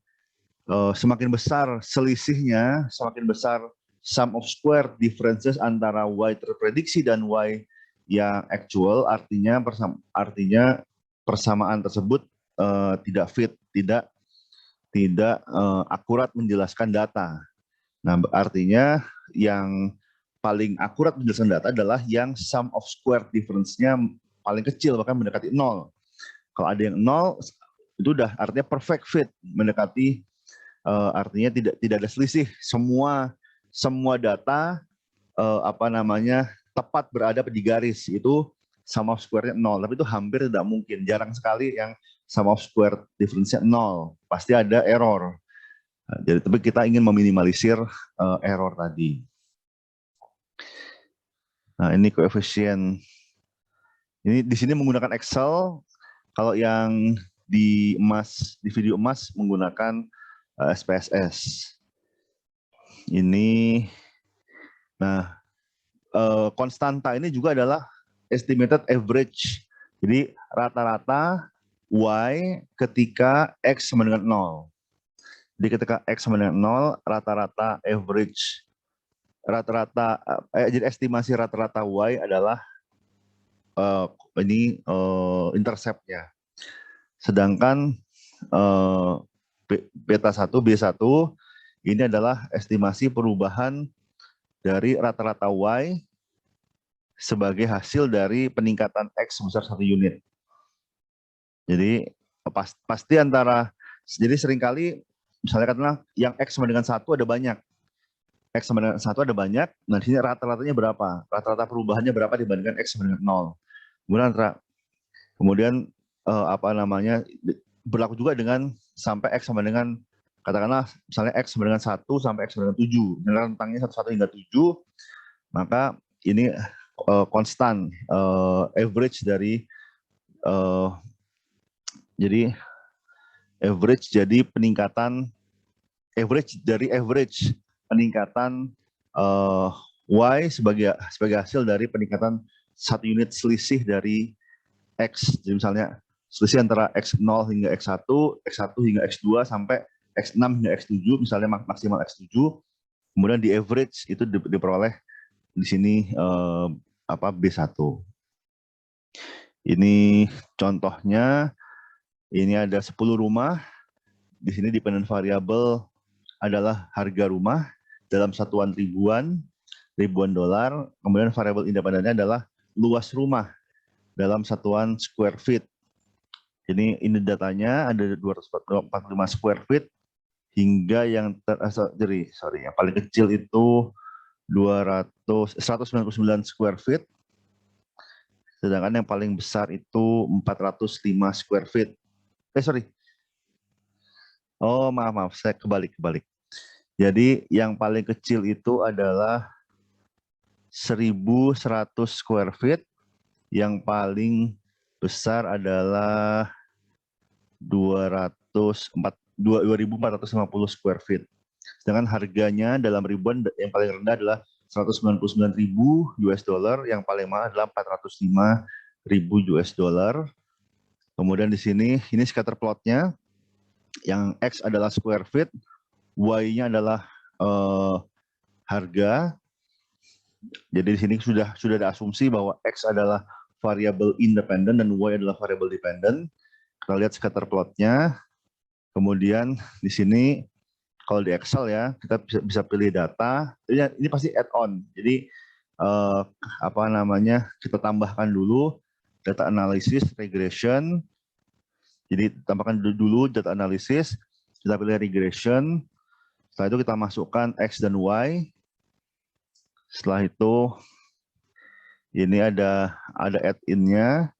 semakin besar selisihnya, semakin besar sum of square differences antara Y terprediksi dan Y yang actual, artinya persamaan tersebut tidak fit, tidak akurat menjelaskan data. Nah, artinya yang paling akurat menjelaskan data adalah yang sum of square difference-nya paling kecil, bahkan mendekati 0. Kalau ada yang 0, itu udah artinya perfect fit, mendekati artinya tidak ada selisih. Semua data tepat berada di garis, itu sum of square-nya 0. Tapi itu hampir tidak mungkin, jarang sekali yang sum of square difference-nya 0. Pasti ada error. Nah, jadi tapi kita ingin meminimalisir error tadi. Nah, ini koefisien. Ini di sini menggunakan Excel. Kalau yang di video emas menggunakan SPSS. Ini, nah, konstanta ini juga adalah estimated average. Jadi rata-rata Y ketika X sama dengan 0. Jadi ketika X sama dengan 0, rata-rata average, jadi estimasi rata-rata Y adalah intercept-nya. Sedangkan beta 1, B1 ini adalah estimasi perubahan dari rata-rata Y sebagai hasil dari peningkatan X sebesar 1 unit. Jadi pasti jadi seringkali misalnya katakanlah yang X sama dengan 1 ada banyak. X sama dengan 1 ada banyak, nah di sini rata-ratanya berapa? Rata-rata perubahannya berapa dibandingkan X sama dengan 0. Kemudian berlaku juga dengan sampai X sama dengan, katakanlah misalnya X sama dengan 1 sampai X sama dengan 7. Dengan rentangnya 1 hingga 7, maka ini konstan average dari peningkatan peningkatan Y sebagai hasil dari peningkatan 1 unit selisih dari X. Jadi misalnya selisih antara X0 hingga X1, X1 hingga X2 sampai X6 hingga X7, misalnya maksimal X7, kemudian di average itu diperoleh di sini B1. Ini contohnya, ini ada 10 rumah, di sini dependent variable adalah harga rumah dalam satuan ribuan dolar, kemudian variabel independennya adalah luas rumah dalam satuan square feet. Ini datanya ada 245 square feet hingga yang yang paling kecil itu 199 square feet, sedangkan yang paling besar itu 405 square feet. Maaf, saya kebalik. Jadi yang paling kecil itu adalah 1.100 square feet, yang paling besar adalah 2.450 square feet. Sedangkan harganya dalam ribuan yang paling rendah adalah 199.000 US dollar, yang paling mahal adalah 405.000 US dollar. Kemudian di sini ini scatter plotnya, yang X adalah square feet, Y-nya adalah harga. Jadi di sini sudah ada asumsi bahwa X adalah variable independent dan Y adalah variable dependent. Kita lihat scatter plotnya. Kemudian di sini kalau di Excel ya, kita bisa pilih data. Ini pasti add-on. Jadi apa namanya? Kita tambahkan dulu data analysis, regression. Jadi tambahkan dulu data analysis, kita pilih regression. Setelah itu kita masukkan X dan Y. Setelah itu ini ada add-in-nya,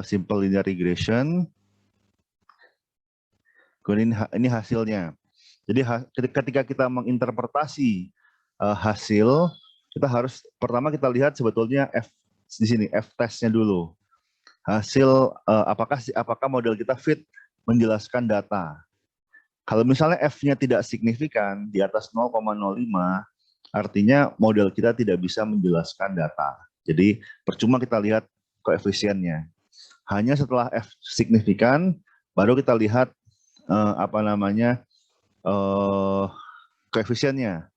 simple linear regression. Kemudian ini hasilnya. Jadi ketika kita menginterpretasi hasil, kita harus pertama kita lihat sebetulnya di sini f-testnya dulu. Hasil apakah model kita fit menjelaskan data. Kalau misalnya f-nya tidak signifikan di atas 0,05, artinya model kita tidak bisa menjelaskan data. Jadi percuma kita lihat koefisiennya. Hanya setelah f signifikan baru kita lihat koefisiennya.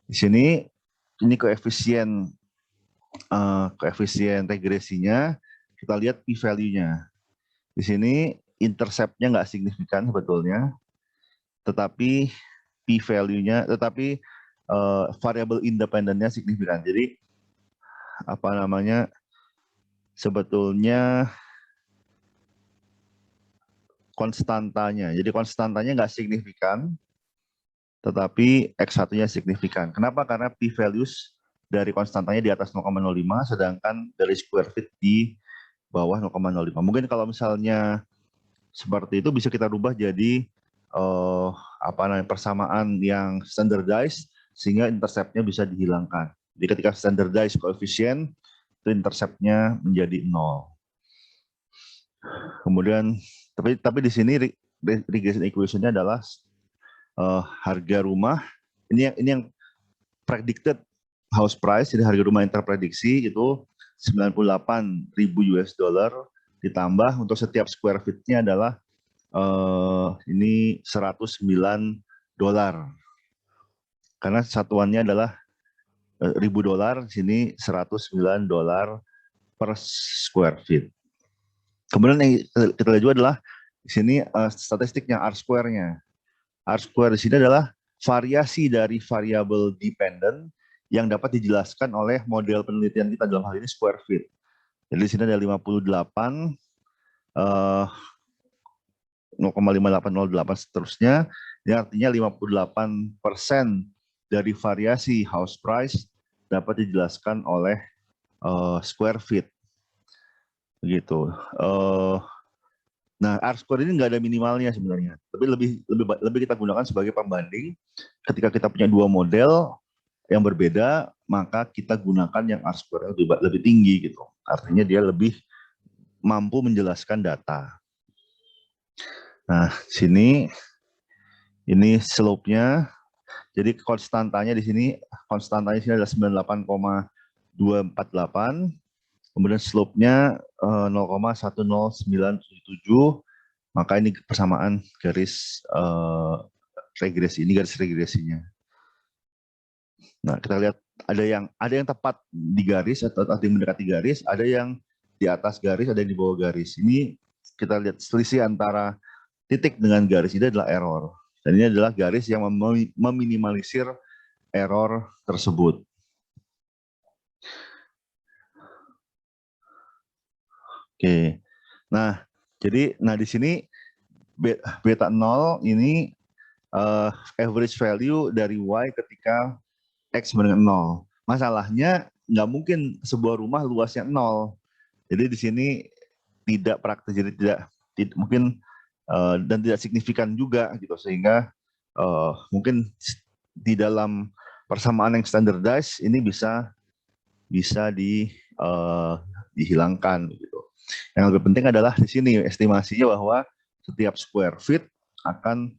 Di sini ini koefisien regresinya, kita lihat p-value-nya. Di sini intercept-nya nggak signifikan sebetulnya, tetapi p-value-nya, variable independent-nya signifikan. Jadi sebetulnya konstantanya. Jadi konstantanya nggak signifikan, tetapi X1-nya signifikan. Kenapa? Karena p-values dari konstantanya di atas 0,05, sedangkan dari square fit di bawah 0,05. Mungkin kalau misalnya seperti itu bisa kita rubah jadi persamaan yang standardized, sehingga intercept-nya bisa dihilangkan. Jadi ketika standardized koefisien, itu intercept-nya menjadi 0. Kemudian tapi di sini regression equation-nya adalah harga rumah. Ini yang predicted house price, jadi harga rumah yang terprediksi itu 98.000 US dollar, ditambah untuk setiap square feet-nya adalah ini 109 dolar. Karena satuannya adalah 1.000 dolar, sini 109 dolar per square feet. Kemudian yang kita lihat juga adalah di sini statistiknya R-square-nya. R-square di sini adalah variasi dari variabel dependent yang dapat dijelaskan oleh model penelitian kita, dalam hal ini square feet. Jadi di sini ada 58, 0,5808 seterusnya. Ini artinya 58% dari variasi house price dapat dijelaskan oleh square feet. Begitu. Nah, R-square ini nggak ada minimalnya sebenarnya, tapi lebih kita gunakan sebagai pembanding. Ketika kita punya dua model yang berbeda, maka kita gunakan yang R-square lebih tinggi gitu. Artinya dia lebih mampu menjelaskan data. Nah, sini ini slope-nya. Jadi konstantanya di sini adalah 98,248. Kemudian slope-nya 0,10977, maka ini persamaan garis regresi, ini garis regresinya. Nah, kita lihat ada yang tepat di garis atau ada yang mendekati garis, ada yang di atas garis, ada yang di bawah garis. Ini kita lihat selisih antara titik dengan garis ini adalah error. Dan ini adalah garis yang meminimalisir error tersebut. Oke, nah jadi di sini beta 0 ini average value dari Y ketika X dengan 0. Masalahnya nggak mungkin sebuah rumah luasnya 0. Jadi di sini tidak praktis, jadi tidak mungkin dan tidak signifikan juga gitu, sehingga mungkin di dalam persamaan yang standardized ini bisa dihilangkan gitu. Yang lebih penting adalah di sini estimasinya bahwa setiap square feet akan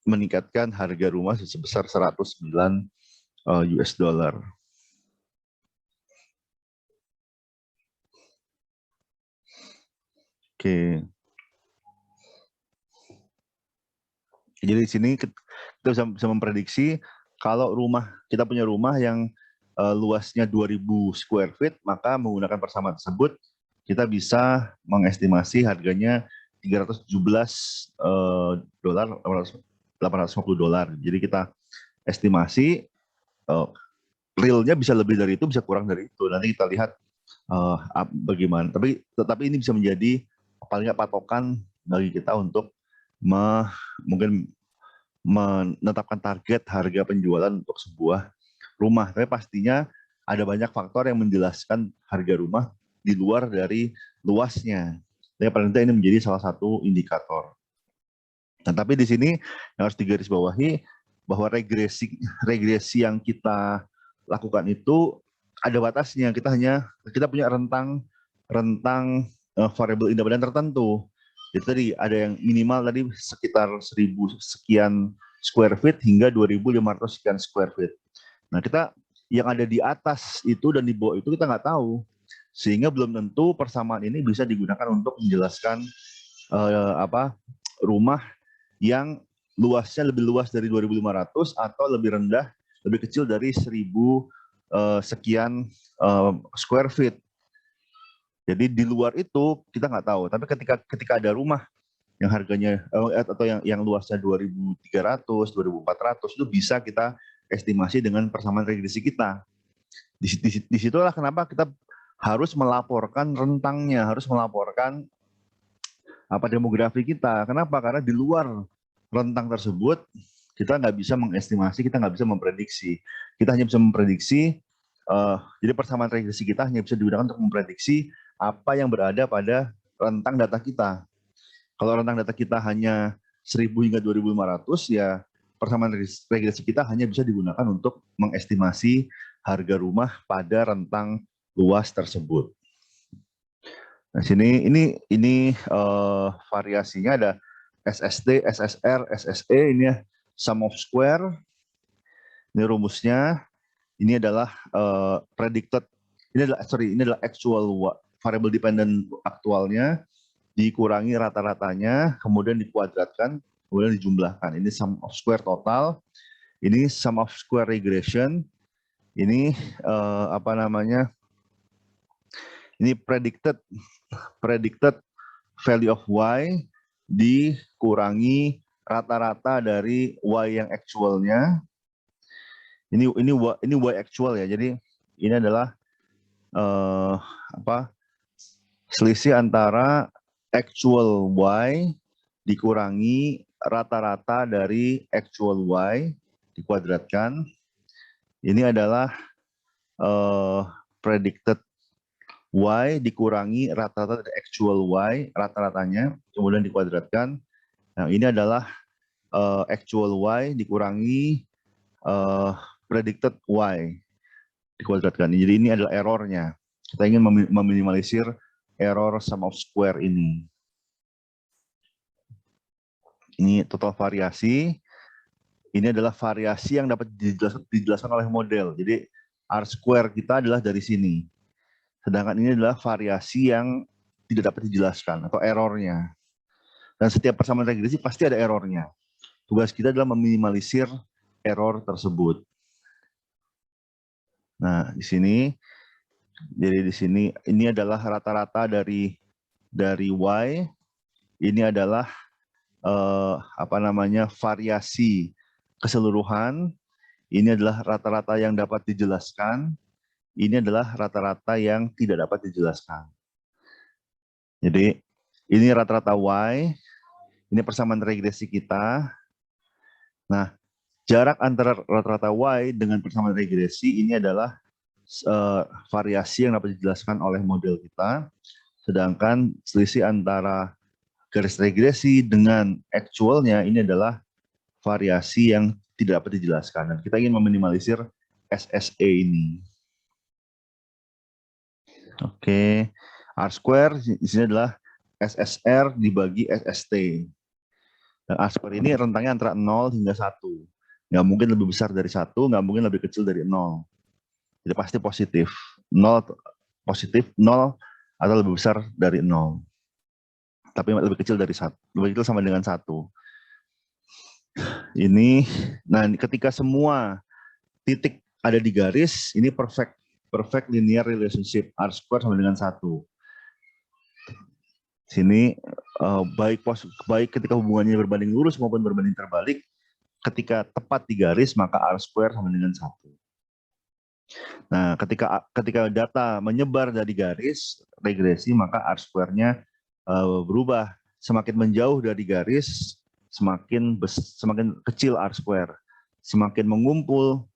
meningkatkan harga rumah sebesar 109 US dollar. Oke. Jadi di sini kita bisa memprediksi kalau kita punya rumah yang luasnya 2000 square feet, maka menggunakan persamaan tersebut kita bisa mengestimasi harganya $317, $850. Jadi kita estimasi realnya bisa lebih dari itu, bisa kurang dari itu. Nanti kita lihat bagaimana. Tetapi ini bisa menjadi paling nggak patokan bagi kita untuk mungkin menetapkan target harga penjualan untuk sebuah rumah. Tapi pastinya ada banyak faktor yang menjelaskan harga rumah di luar dari luasnya. Tapi paling tidak ini menjadi salah satu indikator. Nah, tapi di sini yang harus digarisbawahi bahwa regresi yang kita lakukan itu ada batasnya. Kita punya rentang variabel independen tertentu. Jadi tadi ada yang minimal tadi sekitar 1.000 sekian square feet hingga 2.500 sekian square feet. Nah, kita yang ada di atas itu dan di bawah itu kita nggak tahu, sehingga belum tentu persamaan ini bisa digunakan untuk menjelaskan rumah yang luasnya lebih luas dari 2.500 atau lebih rendah, lebih kecil dari 1.000 sekian square feet. Jadi di luar itu kita nggak tahu. Tapi ketika ada rumah yang harganya atau yang luasnya 2.300, 2.400 itu bisa kita estimasi dengan persamaan regresi kita. Disitulah kenapa kita harus melaporkan rentangnya, harus melaporkan demografi kita. Kenapa? Karena di luar rentang tersebut kita nggak bisa mengestimasi, kita nggak bisa memprediksi. Kita hanya bisa memprediksi. Jadi persamaan regresi kita hanya bisa digunakan untuk memprediksi apa yang berada pada rentang data kita. Kalau rentang data kita hanya 1.000 hingga 2.500, ya persamaan regresi kita hanya bisa digunakan untuk mengestimasi harga rumah pada rentang luas tersebut. Nah, sini ini variasinya ada SST, SSR, SSE, ini ya sum of square. Ini rumusnya. Ini adalah predicted. Ini adalah actual variable dependent aktualnya dikurangi rata-ratanya, kemudian dikuadratkan, kemudian dijumlahkan. Ini sum of square total. Ini sum of square regression. Ini Ini predicted value of y dikurangi rata-rata dari y yang actualnya. Ini y actual ya. Jadi ini adalah selisih antara actual y dikurangi rata-rata dari actual y dikuadratkan. Ini adalah predicted y dikurangi rata-rata dari actual y rata-ratanya, kemudian dikuadratkan. Nah, ini adalah actual y dikurangi predicted y dikuadratkan. Jadi ini adalah errornya. Kita ingin meminimalisir error sum of square ini. Ini total variasi. Ini adalah variasi yang dapat dijelaskan oleh model. Jadi R square kita adalah dari sini. Sedangkan ini adalah variasi yang tidak dapat dijelaskan atau errornya. Dan setiap persamaan regresi pasti ada errornya. Tugas kita adalah meminimalisir error tersebut. Nah, di sini, jadi di sini ini adalah rata-rata dari y. Ini adalah variasi keseluruhan. Ini adalah rata-rata yang dapat dijelaskan. Ini adalah rata-rata yang tidak dapat dijelaskan. Jadi ini rata-rata y. Ini persamaan regresi kita. Nah, jarak antara rata-rata y dengan persamaan regresi ini adalah variasi yang dapat dijelaskan oleh model kita. Sedangkan selisih antara garis regresi dengan actualnya ini adalah variasi yang tidak dapat dijelaskan. Dan kita ingin meminimalisir SSE ini. Oke, R square di sini adalah SSR dibagi SST. Dan R square ini rentangnya antara 0 hingga 1. Nggak mungkin lebih besar dari 1, nggak mungkin lebih kecil dari 0. Jadi pasti positif. 0 positif, 0 atau lebih besar dari 0. Tapi lebih kecil dari 1. Lebih kecil sama dengan 1. Ini, nah ketika semua titik ada di garis, ini perfect linear relationship R square sama dengan 1. Sini baik ketika hubungannya berbanding lurus maupun berbanding terbalik, ketika tepat di garis maka R square sama dengan 1. Nah, ketika data menyebar dari garis regresi maka R square-nya berubah. Semakin menjauh dari garis semakin kecil R square. Semakin mengumpul,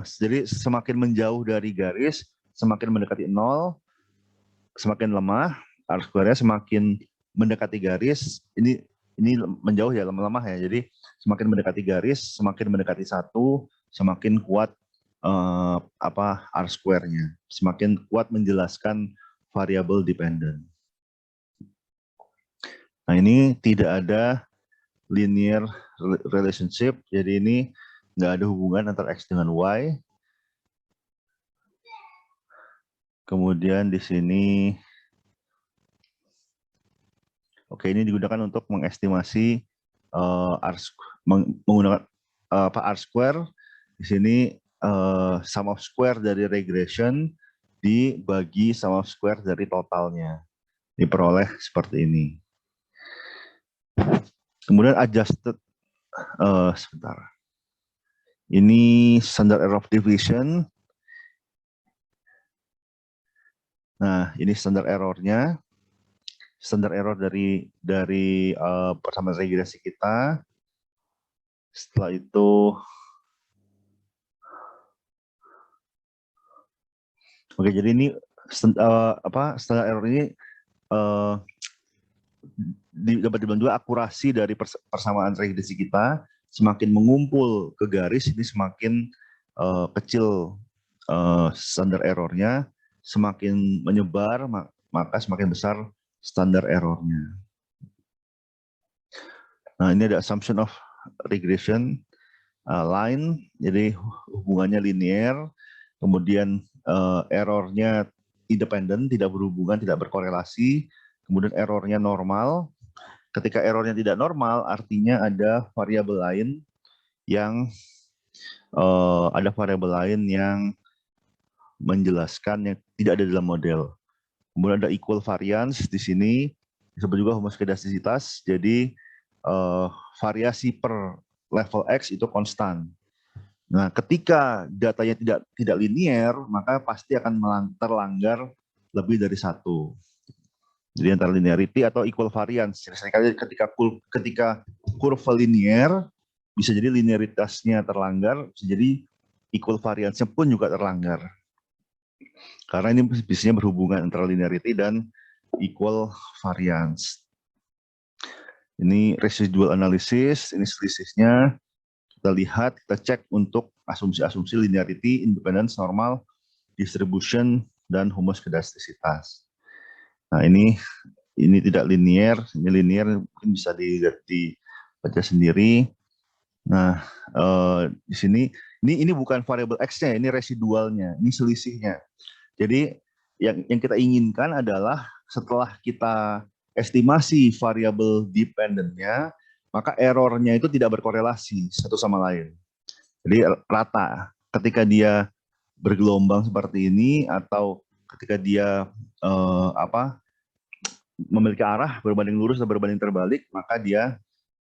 jadi semakin menjauh dari garis semakin mendekati 0, semakin lemah. R square-nya semakin mendekati garis, ini menjauh ya, lemah ya. Jadi semakin mendekati garis, semakin mendekati 1, semakin kuat R square-nya, semakin kuat menjelaskan variable dependent. Nah, ini tidak ada linear relationship, jadi ini nggak ada hubungan antara X dengan Y. Kemudian di sini, oke, ini digunakan untuk mengestimasi menggunakan R square. Di sini sum of square dari regression dibagi sum of square dari totalnya. Diperoleh seperti ini. Kemudian adjusted, sebentar. Ini standard error of division. Nah, ini standar errornya. Standar error dari persamaan regresi kita. Setelah itu, oke, jadi ini standar error ini dapat dibilang juga akurasi dari persamaan regresi kita. Semakin mengumpul ke garis ini semakin kecil standar errornya, semakin menyebar maka semakin besar standar errornya. Nah, ini ada assumption of regression line, jadi hubungannya linear, kemudian errornya independen, tidak berhubungan, tidak berkorelasi, kemudian errornya normal. Ketika errornya tidak normal, artinya ada variabel lain yang menjelaskan yang tidak ada dalam model. Kemudian ada equal variance di sini, disebut juga homoskedastisitas. Jadi variasi per level X itu konstan. Nah, ketika datanya tidak linear, maka pasti akan terlanggar lebih dari 1. Jadi antara linearity atau equal variance. Jadi ketika kurva linear, bisa jadi linearitasnya terlanggar, bisa jadi equal variance-nya pun juga terlanggar. Karena ini biasanya berhubungan antara linearity dan equal variance. Ini residual analysis, ini selisihnya. Kita lihat, kita cek untuk asumsi-asumsi linearity, independence, normal, distribution, dan homoskedastisitas. Nah, ini tidak linear, ini linear mungkin bisa dibaca sendiri. Nah, di sini ini bukan variabel X-nya, ini residualnya, ini selisihnya. Jadi yang kita inginkan adalah setelah kita estimasi variabel dependent-nya, maka errornya itu tidak berkorelasi satu sama lain. Jadi rata. Ketika dia bergelombang seperti ini atau ketika dia memiliki arah berbanding lurus atau berbanding terbalik, maka dia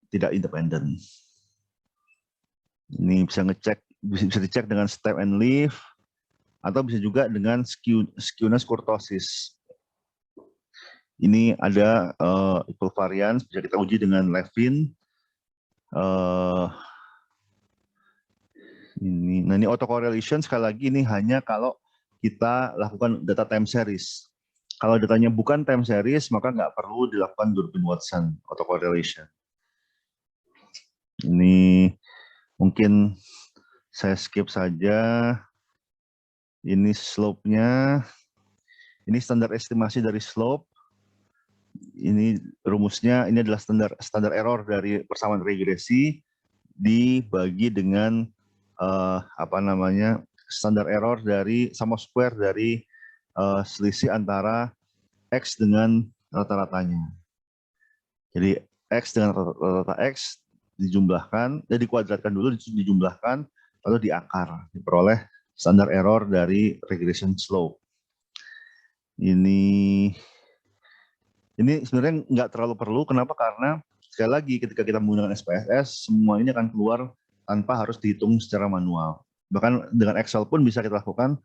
tidak independen. Ini bisa dicek dengan step and leaf, atau bisa juga dengan skewness kurtosis. Ini ada equal variance, bisa kita uji dengan Levin. Ini autocorrelation, sekali lagi ini hanya kalau kita lakukan data time series. Kalau datanya bukan time series, maka nggak perlu dilakukan Durbin-Watson autocorrelation. Ini mungkin saya skip saja. Ini slope-nya. Ini standar estimasi dari slope. Ini rumusnya, ini adalah standar error dari persamaan regresi dibagi dengan standar error dari sum of square dari selisih antara X dengan rata-ratanya. Jadi X dengan rata-rata X dijumlahkan, dikuadratkan dulu, dijumlahkan, lalu diakar, diperoleh standar error dari regression slope. Ini Ini sebenarnya nggak terlalu perlu. Kenapa? Karena sekali lagi ketika kita menggunakan SPSS, semua ini akan keluar tanpa harus dihitung secara manual. Bahkan dengan Excel pun bisa kita lakukan,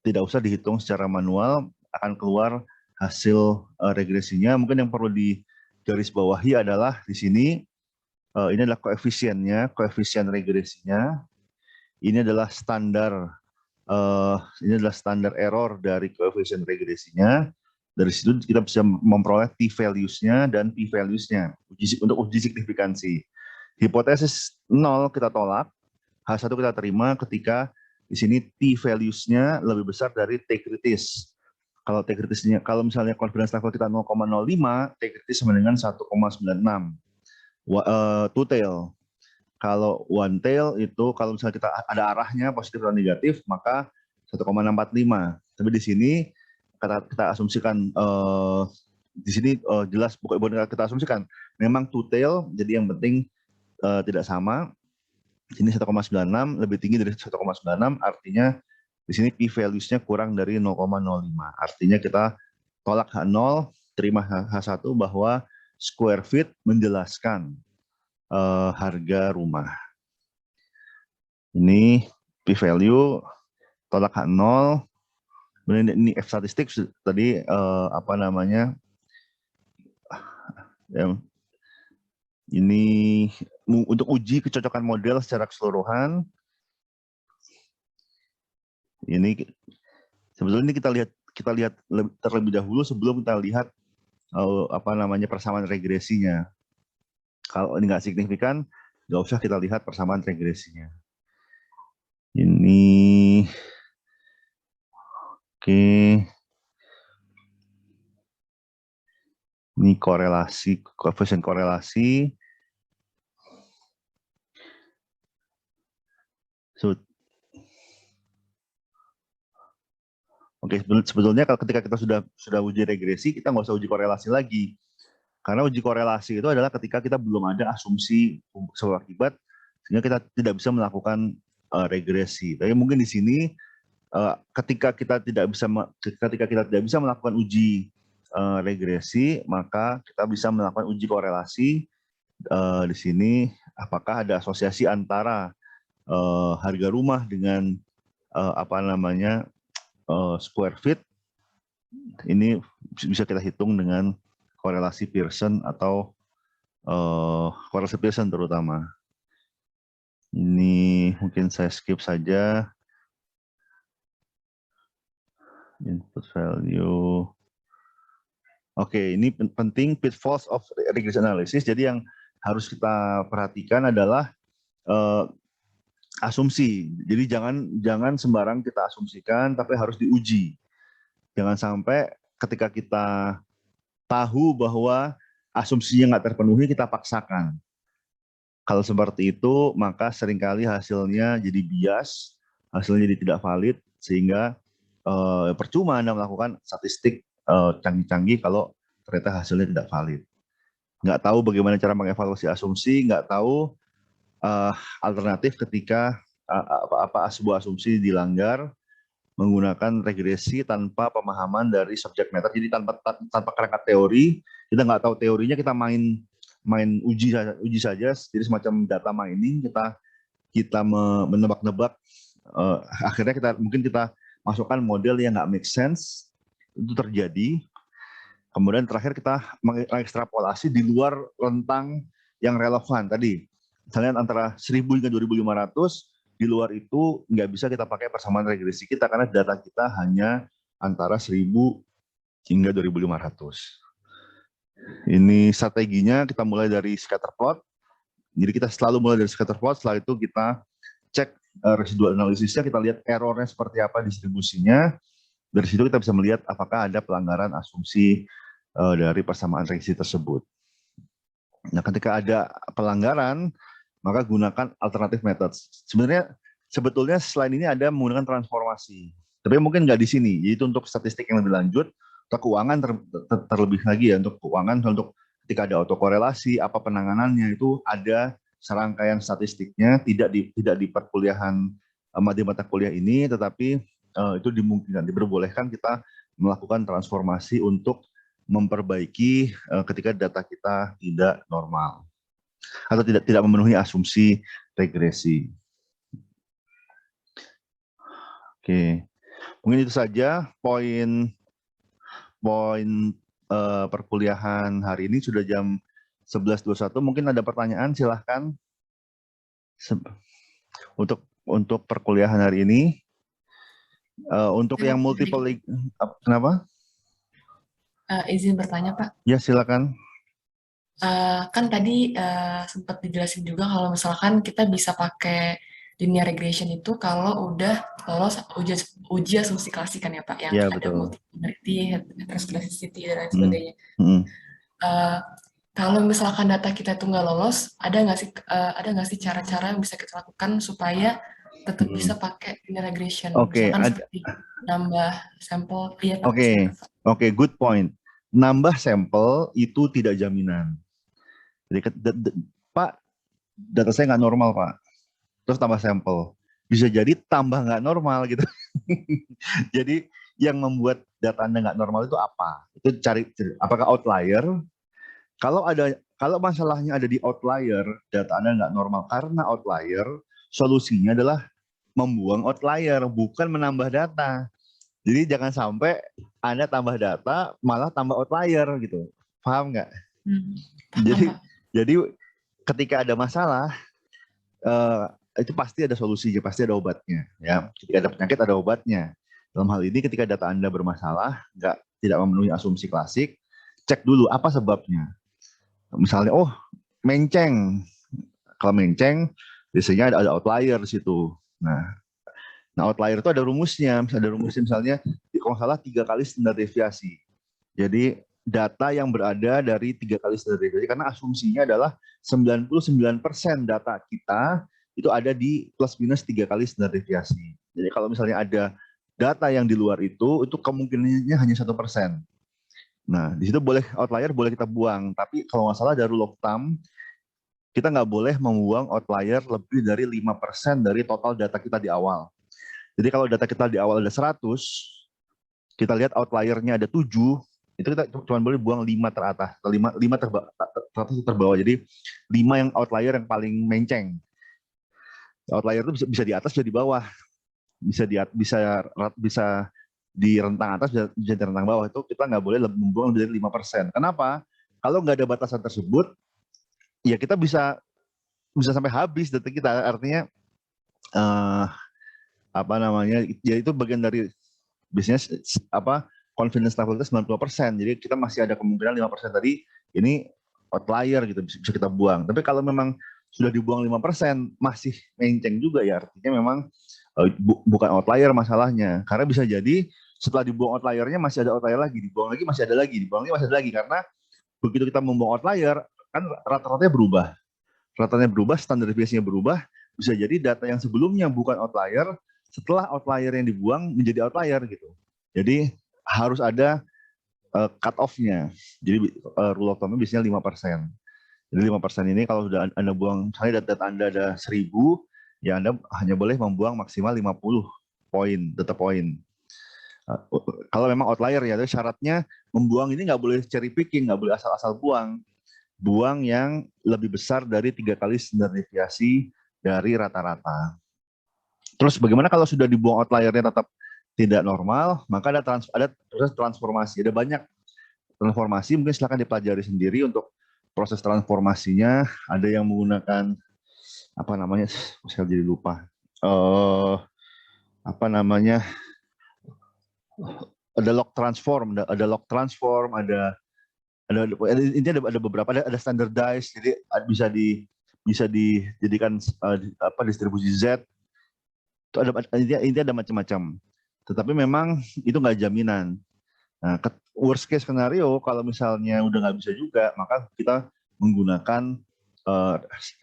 tidak usah dihitung secara manual, akan keluar hasil regresinya. Mungkin yang perlu digarisbawahi adalah di sini, ini adalah koefisiennya, koefisien regresinya. Ini adalah standar error dari koefisien regresinya. Dari situ kita bisa memperoleh t-values-nya dan p-values-nya untuk uji signifikansi. Hipotesis 0 kita tolak, H1 kita terima ketika di sini t-values-nya lebih besar dari t-kritis. Kalau t-kritisnya, kalau misalnya confidence level kita 0,05, t-kritis sama dengan 1,96. Two tail. Kalau one tail itu kalau misalnya kita ada arahnya positif atau negatif, maka 1,645. Tapi di sini kita asumsikan di sini jelas bukan kita asumsikan memang two tail, jadi yang penting tidak sama. Ini 1,96 lebih tinggi dari 1,96, artinya di sini p-values-nya kurang dari 0,05. Artinya kita tolak H0, terima H1 bahwa square feet menjelaskan harga rumah. Ini p-value, tolak H0. Ini F statistik tadi apa namanya? Ini untuk uji kecocokan model secara keseluruhan. Ini sebetulnya kita lihat terlebih dahulu sebelum kita lihat apa namanya persamaan regresinya. Kalau ini nggak signifikan, nggak usah kita lihat persamaan regresinya. Ini oke. Ini korelasi, koefisien korelasi. Oke, sebetulnya kalau ketika kita sudah uji regresi, kita nggak usah uji korelasi lagi. Karena uji korelasi itu adalah ketika kita belum ada asumsi sebab akibat, sehingga kita tidak bisa melakukan regresi. Tapi mungkin di sini ketika kita tidak bisa melakukan uji regresi, maka kita bisa melakukan uji korelasi di sini. Apakah ada asosiasi antara harga rumah dengan apa namanya square feet? Ini bisa kita hitung dengan korelasi Pearson atau korelasi Pearson terutama. Ini mungkin saya skip saja. Input value. Oke, ini penting pitfalls of regression analysis. Jadi yang harus kita perhatikan adalah asumsi. Jadi jangan sembarang kita asumsikan, tapi harus diuji. Jangan sampai ketika kita tahu bahwa asumsinya nggak terpenuhi, kita paksakan. Kalau seperti itu, maka seringkali hasilnya jadi bias, hasilnya jadi tidak valid, sehingga percuma Anda melakukan statistik canggih-canggih kalau ternyata hasilnya tidak valid. Nggak tahu bagaimana cara mengevaluasi asumsi, nggak tahu alternatif ketika sebuah asumsi dilanggar menggunakan regresi tanpa pemahaman dari subject matter. Jadi tanpa kerangka teori, kita nggak tahu teorinya, kita main uji saja. Jadi semacam data mining, kita menebak-nebak. Akhirnya mungkin kita masukkan model yang nggak make sense, itu terjadi. Kemudian terakhir kita mengekstrapolasi di luar rentang yang relevan tadi. Misalnya antara 1000 hingga 2500, di luar itu nggak bisa kita pakai persamaan regresi kita karena data kita hanya antara 1000 hingga 2500. Ini strateginya kita mulai dari scatter plot. Jadi kita selalu mulai dari scatter plot, setelah itu kita cek residual analisisnya, kita lihat errornya seperti apa distribusinya. Dari situ kita bisa melihat apakah ada pelanggaran asumsi dari persamaan regresi tersebut. Nah, ketika ada pelanggaran, maka gunakan alternative methods. Sebetulnya selain ini ada menggunakan transformasi, tapi mungkin nggak di sini. Jadi itu untuk statistik yang lebih lanjut, untuk keuangan terlebih lagi ya, untuk keuangan, untuk ketika ada autokorelasi, apa penanganannya, itu ada serangkaian statistiknya, tidak di perkuliahan di mata kuliah ini, tetapi itu dimungkinkan, diperbolehkan kita melakukan transformasi untuk memperbaiki ketika data kita tidak normal atau tidak memenuhi asumsi regresi. Oke, mungkin itu saja poin perkuliahan hari ini. Sudah jam 11.21. Mungkin ada pertanyaan, silahkan. Untuk perkuliahan hari ini, untuk yang multiple, kenapa? Izin bertanya, Pak. Ya, silakan. Kan tadi sempat dijelasin juga kalau misalkan kita bisa pakai linear regression itu kalau udah lolos uji asumsi klasik kan ya Pak, yang Ya, ada betul. multiplicity, heterogeneity, dan lain sebagainya. Kalau misalkan data kita itu nggak lolos, ada nggak sih cara-cara yang bisa kita lakukan supaya tetap bisa pakai linear regression? Oke, Misalkan seperti nambah sampel. Iya, Pak. Oke, good point. Nambah sampel itu tidak jaminan. Jadi, Pak, data saya nggak normal, Pak. Terus tambah sampel. Bisa jadi tambah nggak normal gitu. Jadi yang membuat data Anda nggak normal itu apa? Itu cari apakah outlier? Kalau masalahnya ada di outlier, data Anda nggak normal karena outlier, solusinya adalah membuang outlier, bukan menambah data. Jadi jangan sampai Anda tambah data malah tambah outlier gitu. Paham nggak? Jadi ketika ada masalah, itu pasti ada solusinya, pasti ada obatnya. Ya, ketika ada penyakit ada obatnya. Dalam hal ini ketika data Anda bermasalah, tidak memenuhi asumsi klasik, cek dulu apa sebabnya. Misalnya, oh menceng. Kalau menceng, biasanya ada outlier di situ. Nah, outlier itu ada rumusnya. Misalnya, kalau nggak salah 3 kali standar deviasi. Jadi data yang berada dari 3 kali standar deviasi, karena asumsinya adalah 99% data kita itu ada di plus minus 3 kali standar deviasi. Jadi kalau misalnya ada data yang di luar itu kemungkinannya hanya 1%. Nah, di situ outlier boleh kita buang, tapi kalau nggak salah dari rule of thumb, kita nggak boleh membuang outlier lebih dari 5% dari total data kita di awal. Jadi kalau data kita di awal ada 100, kita lihat outliernya ada 7, itu kita cuma boleh buang 5 teratas, 5 terbawah. Jadi 5 yang outlier yang paling menceng. Outlier itu bisa di atas, bisa di bawah, bisa di rentang atas, bisa di rentang bawah. Itu kita nggak boleh membuang lebih dari 5%. Kenapa? Kalau nggak ada batasan tersebut, ya kita bisa sampai habis data kita. Artinya ya itu bagian dari bisnis confidence level kita 90%. Jadi kita masih ada kemungkinan 5% tadi ini outlier gitu, bisa kita buang. Tapi kalau memang sudah dibuang 5% masih menceng juga, ya artinya memang bukan outlier masalahnya. Karena bisa jadi setelah dibuang outliernya masih ada outlier lagi, dibuang lagi masih ada lagi, dibuang lagi masih ada lagi. Karena begitu kita membuang outlier kan rata-ratanya berubah. Rata-ratanya berubah, standar deviasinya berubah. Bisa jadi data yang sebelumnya bukan outlier, setelah outlier yang dibuang menjadi outlier gitu. Jadi harus ada cut off-nya. Jadi rule of thumb-nya biasanya 5%. Jadi 5% ini kalau sudah Anda buang, misalnya data Anda ada 1000, ya Anda hanya boleh membuang maksimal 50 poin, data poin. Kalau memang outlier ya, syaratnya membuang ini nggak boleh cherry picking, nggak boleh asal-asal buang. Buang yang lebih besar dari 3 kali standar deviasi dari rata-rata. Terus bagaimana kalau sudah dibuang outliernya tetap tidak normal, maka ada proses transformasi. Ada banyak transformasi, mungkin silakan dipelajari sendiri untuk proses transformasinya. Ada yang menggunakan apa namanya? Saya jadi lupa. Ada log transform, intinya ada beberapa, ada standardized, jadi bisa dijadikan distribusi Z. Itu intinya ada macam-macam. Tetapi memang itu nggak jaminan. Nah, worst case skenario kalau misalnya udah nggak bisa juga, maka kita menggunakan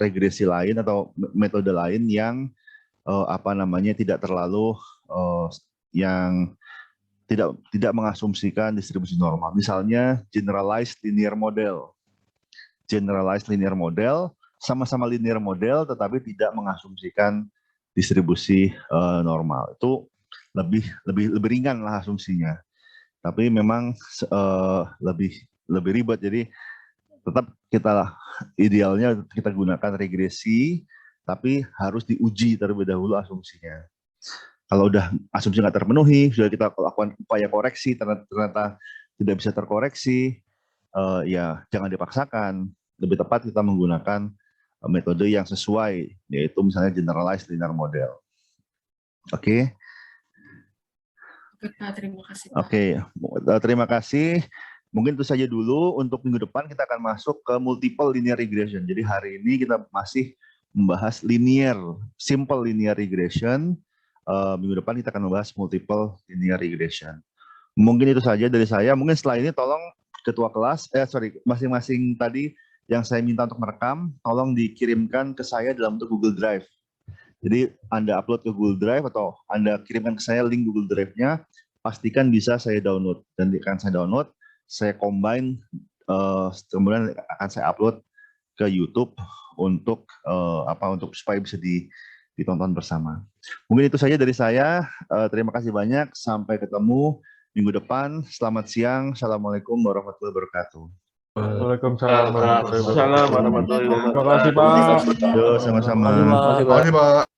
regresi lain atau metode lain yang tidak terlalu yang tidak mengasumsikan distribusi normal. Misalnya generalized linear model. Generalized linear model sama-sama linear model tetapi tidak mengasumsikan distribusi normal. Itu lebih ringan lah asumsinya. Tapi memang lebih ribet. Jadi tetap idealnya kita gunakan regresi, tapi harus diuji terlebih dahulu asumsinya. Kalau udah asumsi nggak terpenuhi, sudah kita lakukan upaya koreksi, ternyata tidak bisa terkoreksi, ya jangan dipaksakan. Lebih tepat kita menggunakan metode yang sesuai, yaitu misalnya generalized linear model. Oke. Oke, Pak, terima kasih, Pak. Oke, terima kasih. Mungkin itu saja dulu. Untuk minggu depan kita akan masuk ke multiple linear regression. Jadi hari ini kita masih membahas simple linear regression. Minggu depan kita akan membahas multiple linear regression. Mungkin itu saja dari saya. Mungkin setelah ini tolong ketua kelas, masing-masing tadi yang saya minta untuk merekam, tolong dikirimkan ke saya dalam bentuk Google Drive. Jadi Anda upload ke Google Drive atau Anda kirimkan ke saya link Google Drive-nya, pastikan bisa saya download. Dan akan saya download, saya combine, kemudian akan saya upload ke YouTube untuk supaya bisa ditonton bersama. Mungkin itu saja dari saya. Terima kasih banyak. Sampai ketemu minggu depan. Selamat siang. Assalamualaikum warahmatullahi wabarakatuh. Waalaikumsalam warahmatullahi wabarakatuh. Waalaikumsalam warahmatullahi wabarakatuh. Terima kasih, Pak. Yo, sama-sama. Terima kasih, Pak.